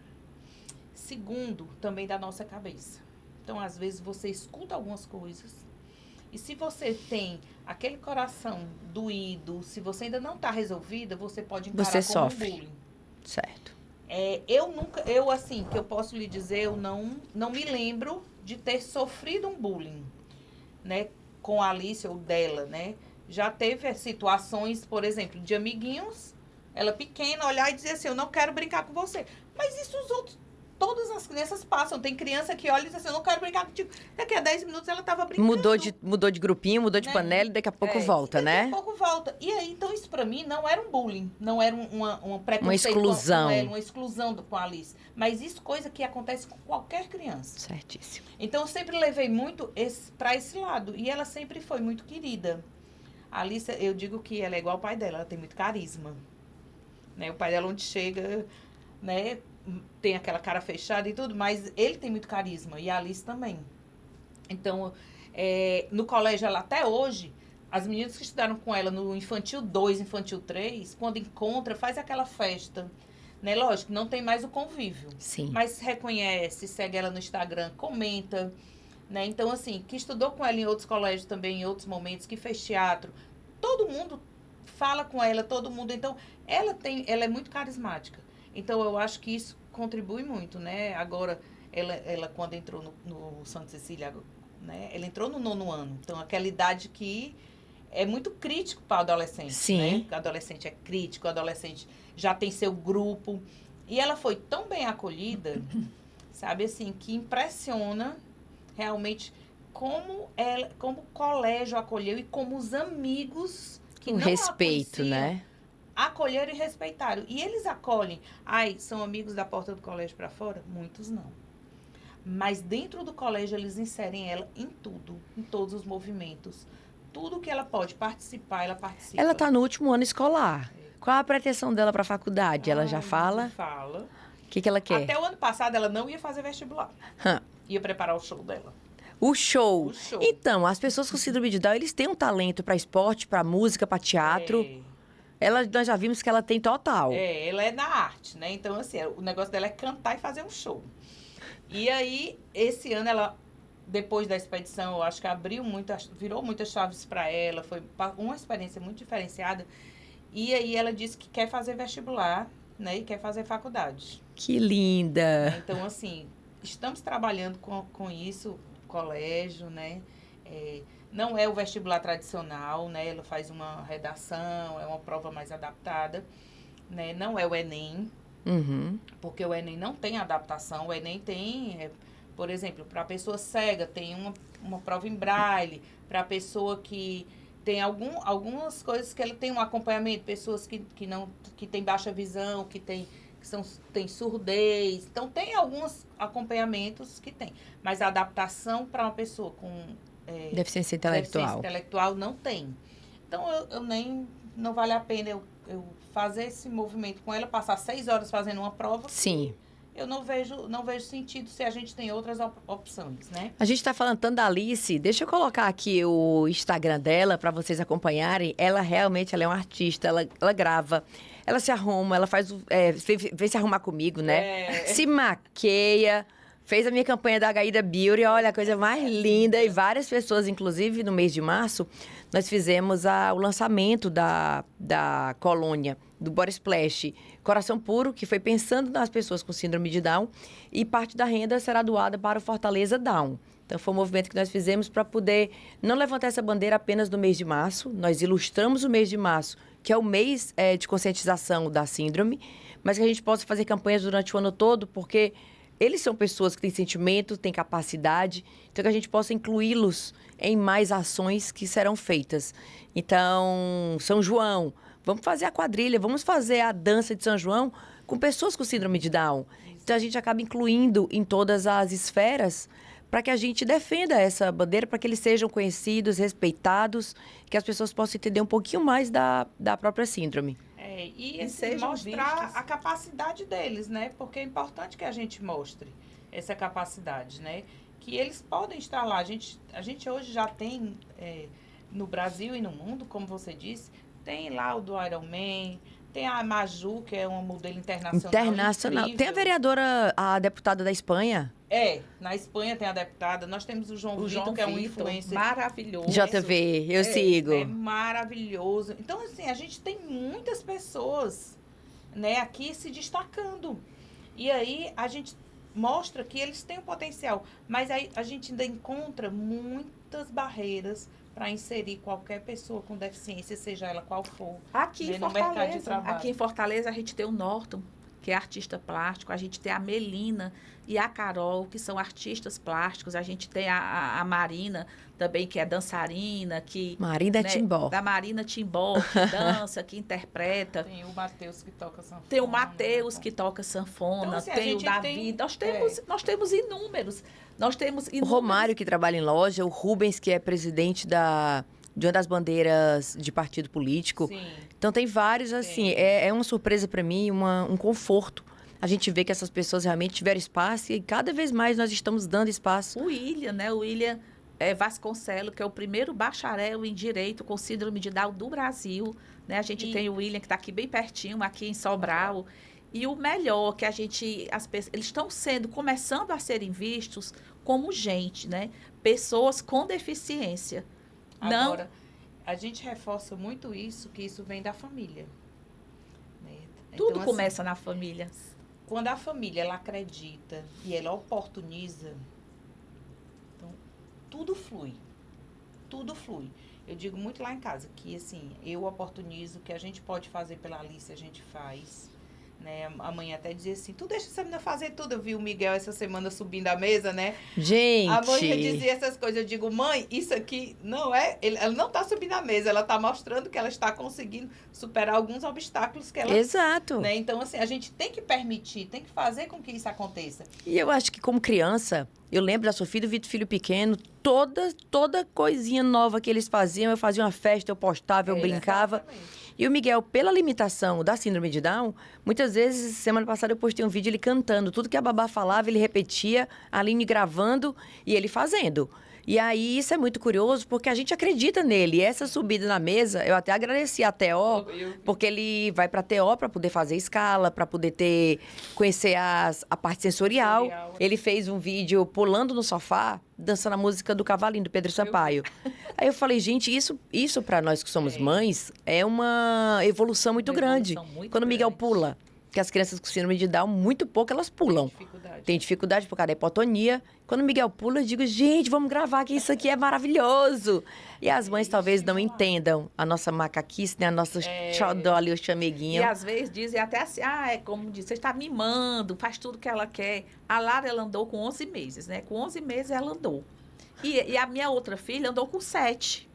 Segundo, também da nossa cabeça. Então, às vezes, você escuta algumas coisas e se você tem aquele coração doído, se você ainda não está resolvida, você pode encarar Você como sofre. um bullying. Certo. Eu assim, que eu posso lhe dizer, eu não me lembro de ter sofrido um bullying, né, com a Alice ou dela, né? Já teve situações, por exemplo, de amiguinhos, ela pequena, olhar e dizer assim, eu não quero brincar com você. Mas isso os outros, todas as crianças passam. Tem criança que olha e diz assim, eu não quero brincar contigo. Daqui a 10 minutos ela estava brincando. Mudou de grupinho, mudou de Né? panela e daqui a pouco volta, Daqui a né? pouco volta. E aí, então, isso pra mim não era um bullying, não era uma preconceito Uma exclusão. com ela, uma exclusão com a Alice. Mas isso coisa que acontece com qualquer criança. Certíssimo. Então, eu sempre levei muito pra esse lado. E ela sempre foi muito querida. A Alice, eu digo que ela é igual ao pai dela, ela tem muito carisma. Né? O pai dela, onde chega, né, tem aquela cara fechada e tudo, mas ele tem muito carisma. E a Alice também. Então, no colégio, ela até hoje, as meninas que estudaram com ela no Infantil 2, Infantil 3, quando encontra, faz aquela festa. Né? Lógico, não tem mais o convívio. Sim. Mas reconhece, segue ela no Instagram, comenta. Né? Então, assim, que estudou com ela em outros colégios também, em outros momentos, que fez teatro. Todo mundo fala com ela, todo mundo. Então, ela é muito carismática. Então, eu acho que isso contribui muito, né? Agora, ela quando entrou no Santa Cecília, né? Ela entrou no 9º ano. Então, aquela idade que é muito crítico para o adolescente. Sim. Né? O adolescente é crítico, o adolescente já tem seu grupo. E ela foi tão bem acolhida, sabe, assim, que impressiona realmente como o colégio acolheu e como os amigos que O não respeito, a conheciam, né? acolheram e respeitaram. E eles acolhem. Ai, são amigos da porta do colégio para fora? Muitos não. Mas dentro do colégio eles inserem ela em tudo, em todos os movimentos. Tudo que ela pode participar, ela participa. Ela tá no último ano escolar. Qual a pretensão dela para a faculdade? Ela já fala? Fala. O que ela quer? Até o ano passado ela não ia fazer vestibular. Hã. Ia preparar o show dela. O show. O show. Então, as pessoas com síndrome de Down, eles têm um talento para esporte, para música, para teatro. Nós já vimos que ela tem total. Ela é na arte, né? Então, assim, o negócio dela é cantar e fazer um show. E aí, esse ano, ela, depois da expedição, eu acho que virou muitas chaves para ela. Foi uma experiência muito diferenciada. E aí, ela disse que quer fazer vestibular, né? E quer fazer faculdade. Que linda! Então, assim, estamos trabalhando com isso, colégio, né? Não é o vestibular tradicional, né? Ela faz uma redação, é uma prova mais adaptada, né? Não é o Enem, Uhum. porque o Enem não tem adaptação. O Enem tem, por exemplo, para a pessoa cega, tem uma prova em braille. Para a pessoa que tem algumas coisas que ela tem um acompanhamento, pessoas que têm baixa visão, tem surdez. Então, tem alguns acompanhamentos que tem. Mas a adaptação para uma pessoa com deficiência intelectual não tem. Então, não vale a pena eu fazer esse movimento com ela, passar 6 horas fazendo uma prova. Sim. Eu não vejo sentido se a gente tem outras opções, né? A gente está falando tanto da Alice. Deixa eu colocar aqui o Instagram dela para vocês acompanharem. Ela realmente é uma artista, ela grava, ela se arruma, ela vem se arrumar comigo, né? Se maqueia. Fez a minha campanha da Gaída Beauty, olha, a coisa mais linda. E várias pessoas, inclusive, no mês de março, nós fizemos o lançamento da colônia, do Body Splash Coração Puro, que foi pensando nas pessoas com síndrome de Down. E parte da renda será doada para o Fortaleza Down. Então, foi um movimento que nós fizemos para poder não levantar essa bandeira apenas no mês de março. Nós ilustramos o mês de março, que é o mês de conscientização da síndrome, mas que a gente possa fazer campanhas durante o ano todo, porque eles são pessoas que têm sentimento, têm capacidade, então que a gente possa incluí-los em mais ações que serão feitas. Então, São João, vamos fazer a quadrilha, vamos fazer a dança de São João com pessoas com síndrome de Down. Então, a gente acaba incluindo em todas as esferas para que a gente defenda essa bandeira, para que eles sejam conhecidos, respeitados, que as pessoas possam entender um pouquinho mais da própria síndrome. E assim, mostrar a capacidade deles, né? Porque é importante que a gente mostre essa capacidade, né? Que eles podem estar lá. A gente hoje já tem, no Brasil e no mundo, como você disse, tem lá o do Ironman, tem a Maju, que é uma modelo internacional. Incrível. Tem a vereadora, a deputada da Espanha. Na Espanha tem a deputada. Nós temos o João Vitor, que é um influencer maravilhoso. JV, eu sigo. É maravilhoso. Então, assim, a gente tem muitas pessoas, né, aqui se destacando. E aí, a gente mostra que eles têm um potencial. Mas aí, a gente ainda encontra muitas barreiras para inserir qualquer pessoa com deficiência, seja ela qual for, aqui no mercado de trabalho. Aqui em Fortaleza, a gente tem o Norton, que é artista plástico, a gente tem a Melina e a Carol, que são artistas plásticos, a gente tem a Marina também, que é dançarina, Marina Timbó. Da Marina Timbó, que dança, que interpreta. Tem o Matheus que toca sanfona. Tem o Matheus que toca sanfona, então, assim, tem o Davi. Nós temos inúmeros. O Romário, que trabalha em loja, o Rubens, que é presidente de uma das bandeiras de partido político. Sim. Então, tem vários, assim, é uma surpresa para mim, um conforto. A gente vê que essas pessoas realmente tiveram espaço e cada vez mais nós estamos dando espaço. O William, né? O William Vasconcelos, que é o primeiro bachharel em Direito com síndrome de Down do Brasil. Né? A gente tem o William, que está aqui bem pertinho, aqui em Sobral. E o melhor, que eles estão começando a serem vistos como gente, né? Pessoas com deficiência. Agora, a gente reforça muito isso, que isso vem da família. Né? Tudo então, começa na família. Quando a família, ela acredita e ela oportuniza, então, tudo flui. Tudo flui. Eu digo muito lá em casa que, assim, eu oportunizo, o que a gente pode fazer pela Alice, a gente faz. Né? A mãe até dizia assim, tu deixa essa menina fazer tudo. Eu vi o Miguel essa semana subindo a mesa, né? Gente! A mãe já dizia essas coisas. Eu digo, mãe, isso aqui não é... Ela não está subindo a mesa, ela está mostrando que ela está conseguindo superar alguns obstáculos que ela... Exato! Né? Então, assim, a gente tem que permitir, tem que fazer com que isso aconteça. E eu acho que como criança, eu lembro da Sofia e do Vitor Filho Pequeno, toda coisinha nova que eles faziam, eu fazia uma festa, eu postava, eu brincava. Exatamente. E o Miguel, pela limitação da síndrome de Down, muitas vezes, semana passada eu postei um vídeo ele cantando. Tudo que a babá falava, ele repetia, a Aline gravando e ele fazendo. E aí, isso é muito curioso, porque a gente acredita nele. E essa subida na mesa, eu até agradeci a TO, porque ele vai para a TO para poder fazer escala, para poder conhecer a parte sensorial. Ele fez um vídeo pulando no sofá, dançando a música do Cavalinho, do Pedro Sampaio. Aí eu falei, gente, isso para nós que somos mães é uma evolução muito grande. Quando o Miguel pula, que as crianças com síndrome de Down, muito pouco elas pulam. Tem dificuldade por causa da hipotonia. Quando o Miguel pula, eu digo, gente, vamos gravar que isso aqui é maravilhoso. E as mães talvez não entendam a nossa macaquice, né? A nossa xodó ali, o chameguinho. E às vezes dizem até assim, é como diz, você está mimando, faz tudo que ela quer. A Lara, ela andou com 11 meses, né? Com 11 meses ela andou. E a minha outra filha andou com 7.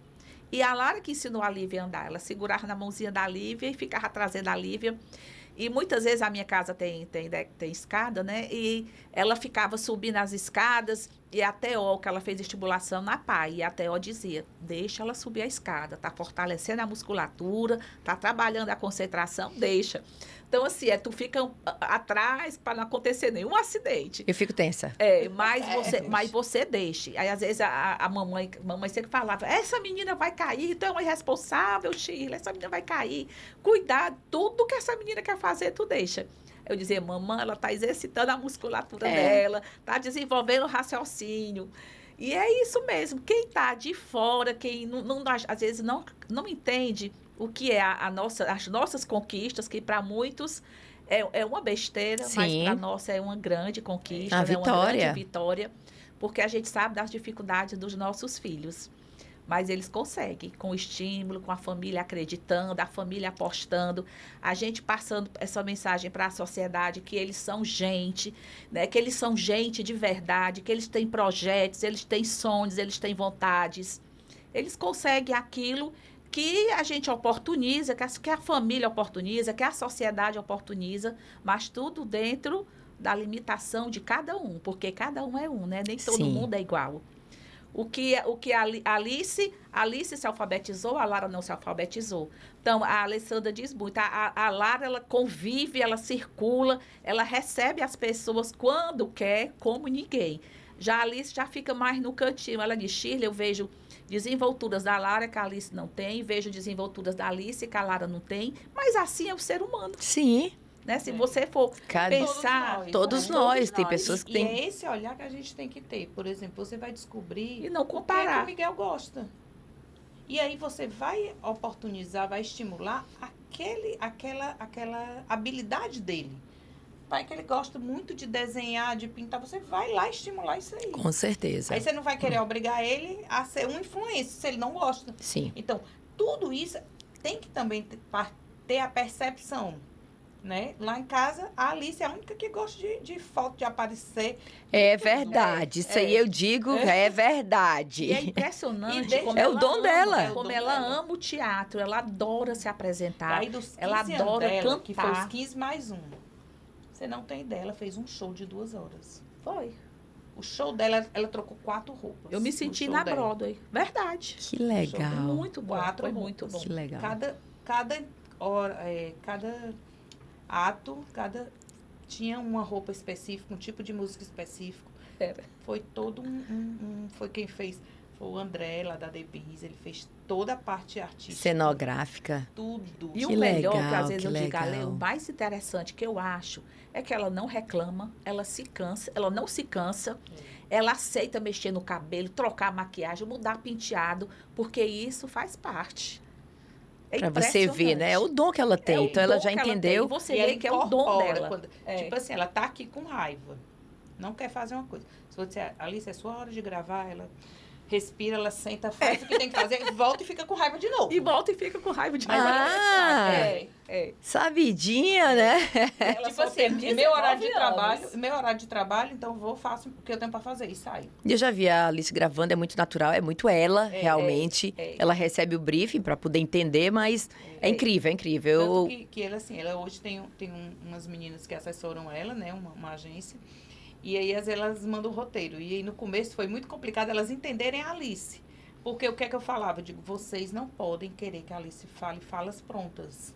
E a Lara que ensinou a Lívia a andar. Ela segurava na mãozinha da Lívia e ficava trazendo a Lívia. E muitas vezes a minha casa tem escada, né? E ela ficava subindo as escadas e a TO, que ela fez estimulação na PAI, e a TO dizia, deixa ela subir a escada, tá fortalecendo a musculatura, tá trabalhando a concentração, deixa. Então, assim, tu fica atrás para não acontecer nenhum acidente. Eu fico tensa. Mas você deixa. Aí, às vezes, a mamãe sempre falava, essa menina vai cair, tu é uma irresponsável, Shirley, essa menina vai cair. Cuidado, tudo que essa menina quer fazer, tu deixa. Eu dizia, mamãe, ela está exercitando a musculatura dela, está desenvolvendo o raciocínio. E é isso mesmo. Quem está de fora, quem às vezes não entende o que é as nossas conquistas, que para muitos é uma besteira, Sim. mas para nós é uma grande conquista, A né? Uma vitória. grande vitória, porque a gente sabe das dificuldades dos nossos filhos. Mas eles conseguem, com o estímulo, com a família acreditando, a família apostando, a gente passando essa mensagem para a sociedade que eles são gente, né? Que eles são gente de verdade, que eles têm projetos, eles têm sonhos, eles têm vontades. Eles conseguem aquilo que a gente oportuniza, que a família oportuniza, que a sociedade oportuniza, mas tudo dentro da limitação de cada um, porque cada um é um, né? Nem todo Sim. mundo é igual. O que a Alice se alfabetizou, a Lara não se alfabetizou. Então, a Alessandra diz muito, a Lara, ela convive, ela circula, ela recebe as pessoas quando quer, como ninguém. Já a Alice já fica mais no cantinho. Ela diz, Shirley, eu vejo desenvolturas da Lara que a Alice não tem, vejo desenvolturas da Alice que a Lara não tem, mas assim é o ser humano, Sim. né? Se você for pensar... Todos nós. Tem pessoas que têm... E é esse olhar que a gente tem que ter. Por exemplo, você vai descobrir E não o que é que comparar. o Miguel gosta. E aí você vai oportunizar, vai estimular aquela habilidade dele. Pai, que ele gosta muito de desenhar, de pintar, você vai lá estimular isso aí. Com certeza. Aí você não vai querer obrigar ele a ser um influencer, se ele não gosta. Sim. Então, tudo isso tem que também ter a percepção, né? Lá em casa, a Alice é a única que gosta de foto, de aparecer. É verdade. Isso aí eu digo, é verdade. E é impressionante E como é o ela dom ama, dela. Como ela ama o teatro, ela adora se apresentar, Daí dos 15 ela anos adora dela, cantar. que foi os 15 mais um. Você não tem ideia, ela fez um show de 2 horas. Foi. O show dela, ela trocou 4 roupas. Eu me no senti show na dela. Broadway. Verdade. Que legal. Muito bom. 4 Foi roupas. muito bom. Que legal. Cada ato, tinha uma roupa específica, um tipo de música específico. Era. Foi todo foi quem fez, foi o André lá da Debis, ele fez toda a parte artística. Cenográfica. Tudo. E Que o melhor, que legal, às vezes que eu digo, Ale, legal. o mais interessante que eu acho é que ela não reclama, ela se cansa, ela não se cansa, ela aceita mexer no cabelo, trocar a maquiagem, mudar penteado, porque isso faz parte. É Pra você ver, né? É o dom que ela tem. É o Então ela dom já que ela entendeu. tem. Você E ela vê que é o dom incorpora dela. quando- Tipo assim, ela tá aqui com raiva. Não quer fazer uma coisa. Se você, Alice, é sua hora de gravar, ela respira, ela senta, faz o que tem que fazer, volta e fica com raiva de novo. E volta e fica com raiva de Ah! É. Sabidinha, né? Ela Tipo só assim, tem meu horário 19 anos. meu horário de trabalho, então vou, faço o que eu tenho pra fazer e saio. Eu já vi a Alice gravando, é muito natural, é muito ela, realmente. Ela recebe o briefing para poder entender, mas é incrível, é incrível. Tanto que ela, assim, ela hoje tem umas meninas que assessoram ela, né, uma agência, e aí elas mandam o roteiro. E aí no começo foi muito complicado elas entenderem a Alice. Porque o que é que eu falava? Eu digo, vocês não podem querer que a Alice fale falas prontas.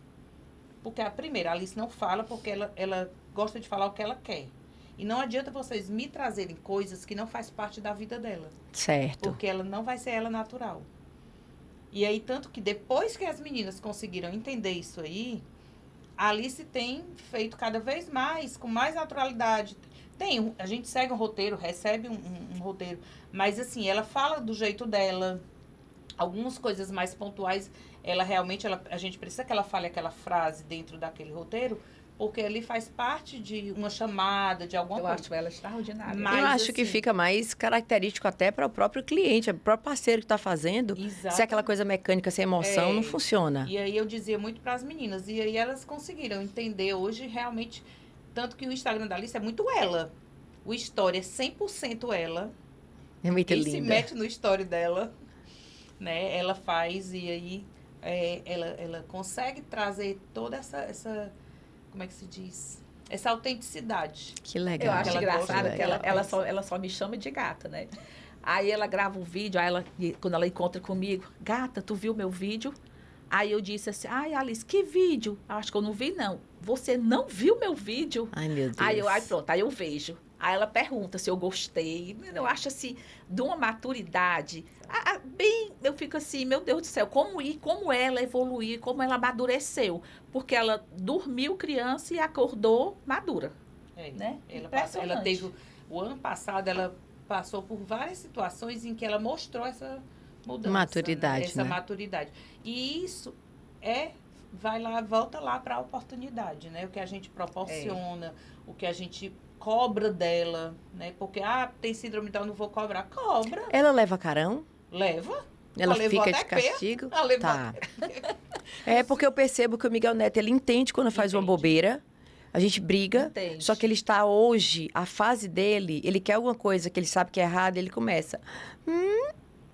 Porque a primeira, a Alice não fala porque ela gosta de falar o que ela quer. E não adianta vocês me trazerem coisas que não faz parte da vida dela. Certo. Porque ela não vai ser ela natural. E aí, tanto que depois que as meninas conseguiram entender isso aí, a Alice tem feito cada vez mais, com mais naturalidade. A gente segue um roteiro, recebe um roteiro, mas assim, ela fala do jeito dela. Algumas coisas mais pontuais, a gente precisa que ela fale aquela frase dentro daquele roteiro, porque ali faz parte de uma chamada, de alguma Eu coisa. acho ela extraordinária. Mas, Eu acho que assim, fica mais característico até para o próprio cliente, para o próprio parceiro que está fazendo. Se é aquela coisa mecânica sem emoção, não funciona. E aí eu dizia muito para as meninas, e aí elas conseguiram entender hoje realmente, tanto que o Instagram da Alice é muito ela. O story é 100% ela. É muito Quem se linda. mete no story dela né? Ela faz e aí ela consegue trazer toda essa, como é que se diz? Essa autenticidade. Que legal. Eu acho ela engraçado gosta, que ela ela só me chama de gata, né? Aí ela grava um vídeo, quando ela encontra comigo, gata, tu viu meu vídeo? Aí eu disse assim, ai, Alice, que vídeo? Acho que eu não vi, não. Você não viu meu vídeo? Ai, meu Deus. Aí pronto, aí eu vejo. Aí ela pergunta se eu gostei. Eu acho assim, de uma maturidade. Eu fico assim, meu Deus do céu, como ela evoluiu, como ela amadureceu. Porque ela dormiu criança e acordou madura. Né? Ela teve, o ano passado, ela passou por várias situações em que ela mostrou essa mudança. Maturidade, né? Essa né? maturidade. E isso volta lá para a oportunidade, né? O que a gente proporciona, o que a gente cobra dela, né? Porque, tem síndrome de Down, não vou cobrar. Cobra. Ela leva carão? Leva. Ela levou fica de até pé. castigo? Ela levou Tá. até- É porque eu percebo que o Miguel Neto, ele entende quando faz uma Entende. bobeira. A gente briga. Entende. Só que ele está hoje, a fase dele, ele quer alguma coisa que ele sabe que é errado, ele começa.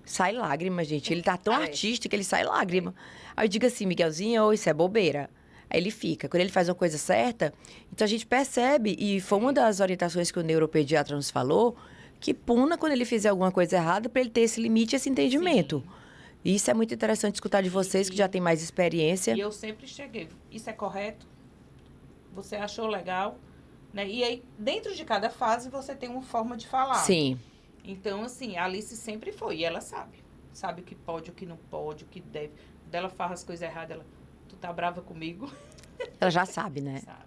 Sai lágrima, gente. Ele tá tão artista que ele sai lágrima. Aí eu digo assim, Miguelzinho, isso é bobeira. Aí ele fica. Quando ele faz uma coisa certa, então a gente percebe, e foi uma das orientações que o neuropediatra nos falou, que puna quando ele fizer alguma coisa errada para ele ter esse limite, esse entendimento. Sim. E isso é muito interessante escutar de vocês, que já têm mais experiência. E eu sempre cheguei. Isso é correto? Você achou legal? Né? E aí, dentro de cada fase, você tem uma forma de falar. Sim. Então, assim, a Alice sempre foi. E ela sabe. Sabe o que pode, o que não pode, o que deve. Quando ela faz as coisas erradas, tu tá brava comigo? Ela já sabe, né? Sabe.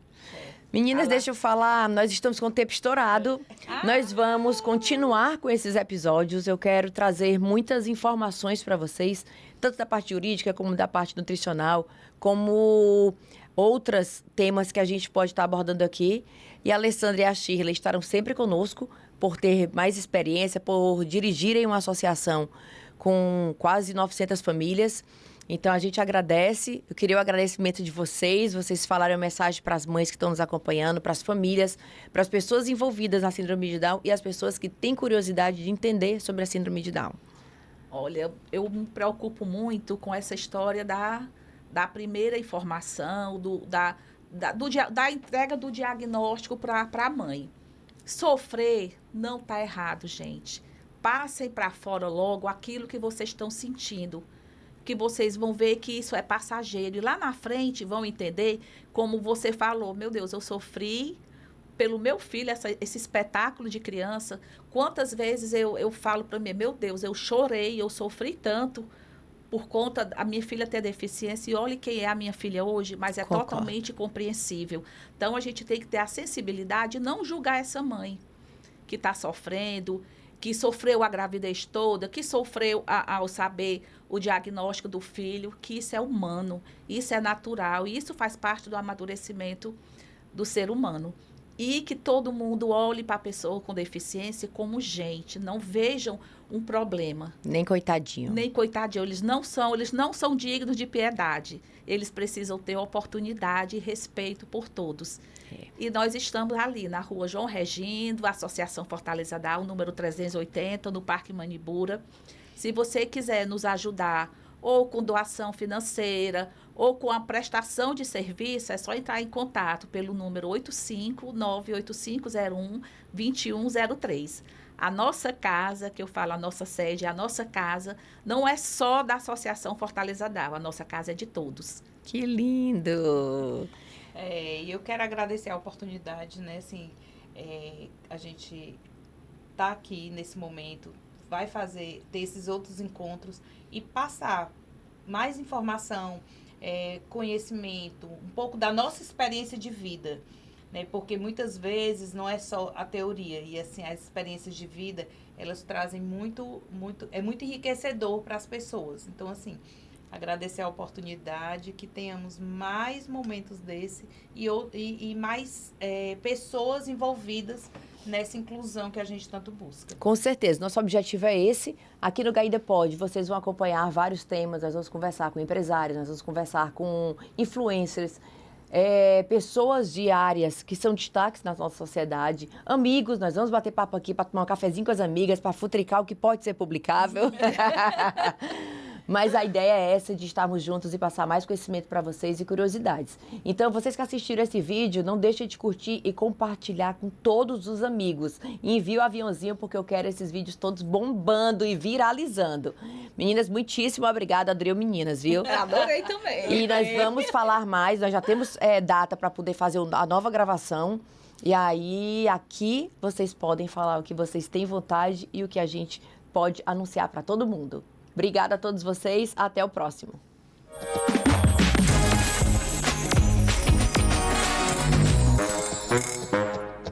Meninas, Fala. deixa eu falar, nós estamos com o tempo estourado. Nós vamos continuar com esses episódios. Eu quero trazer muitas informações para vocês, tanto da parte jurídica, como da parte nutricional, como outros temas que a gente pode estar abordando aqui. E a Alessandra e a Shirley estarão sempre conosco, por ter mais experiência, por dirigirem uma associação com quase 900 famílias. Então, a gente agradece. Eu queria o agradecimento de vocês. Vocês falaram a mensagem para as mães que estão nos acompanhando, para as famílias, para as pessoas envolvidas na síndrome de Down e as pessoas que têm curiosidade de entender sobre a síndrome de Down. Olha, eu me preocupo muito com essa história da primeira informação, da entrega do diagnóstico para a mãe. Sofrer não está errado, gente. Passem para fora logo aquilo que vocês estão sentindo, que vocês vão ver que isso é passageiro. E lá na frente vão entender, como você falou, meu Deus, eu sofri pelo meu filho, esse espetáculo de criança. Quantas vezes eu falo para mim, meu Deus, eu chorei, eu sofri tanto por conta da minha filha ter deficiência. E olhe quem é a minha filha hoje, mas é Concordo. totalmente compreensível. Então, a gente tem que ter a sensibilidade de não julgar essa mãe que está sofrendo, que sofreu a gravidez toda, que sofreu ao saber o diagnóstico do filho, que isso é humano, isso é natural, e isso faz parte do amadurecimento do ser humano. E que todo mundo olhe para a pessoa com deficiência como gente, não vejam um problema. Nem coitadinho. Nem coitadinho, eles não são dignos de piedade. Eles precisam ter oportunidade e respeito por todos. E nós estamos ali na rua João Regindo, Associação Fortaleza Down, número 380, no Parque Manibura. Se você quiser nos ajudar, ou com doação financeira, ou com a prestação de serviço, é só entrar em contato pelo número 85985012103. A nossa casa, que eu falo, a nossa sede, a nossa casa, não é só da Associação Fortaleza Down, a nossa casa é de todos. Que lindo! E eu quero agradecer a oportunidade, né? Assim, a gente tá aqui nesse momento, vai ter esses outros encontros e passar mais informação, conhecimento, um pouco da nossa experiência de vida, né? Porque muitas vezes não é só a teoria, e assim, as experiências de vida, elas trazem muito enriquecedor para as pessoas. Então, assim, agradecer a oportunidade, que tenhamos mais momentos desse e mais pessoas envolvidas nessa inclusão que a gente tanto busca. Com certeza, nosso objetivo é esse. Aqui no Gaída Pod, vocês vão acompanhar vários temas, nós vamos conversar com empresários, nós vamos conversar com influencers, pessoas de áreas que são destaques na nossa sociedade, amigos, nós vamos bater papo aqui para tomar um cafezinho com as amigas, para futricar o que pode ser publicável. Mas a ideia é essa de estarmos juntos e passar mais conhecimento para vocês e curiosidades. Então, vocês que assistiram esse vídeo, não deixem de curtir e compartilhar com todos os amigos. E envie o aviãozinho porque eu quero esses vídeos todos bombando e viralizando. Meninas, muitíssimo obrigada, adorei meninas, viu? Adorei também. E nós vamos falar mais, nós já temos data para poder fazer a nova gravação. E aí, aqui, vocês podem falar o que vocês têm vontade e o que a gente pode anunciar para todo mundo. Obrigada a todos vocês, até o próximo.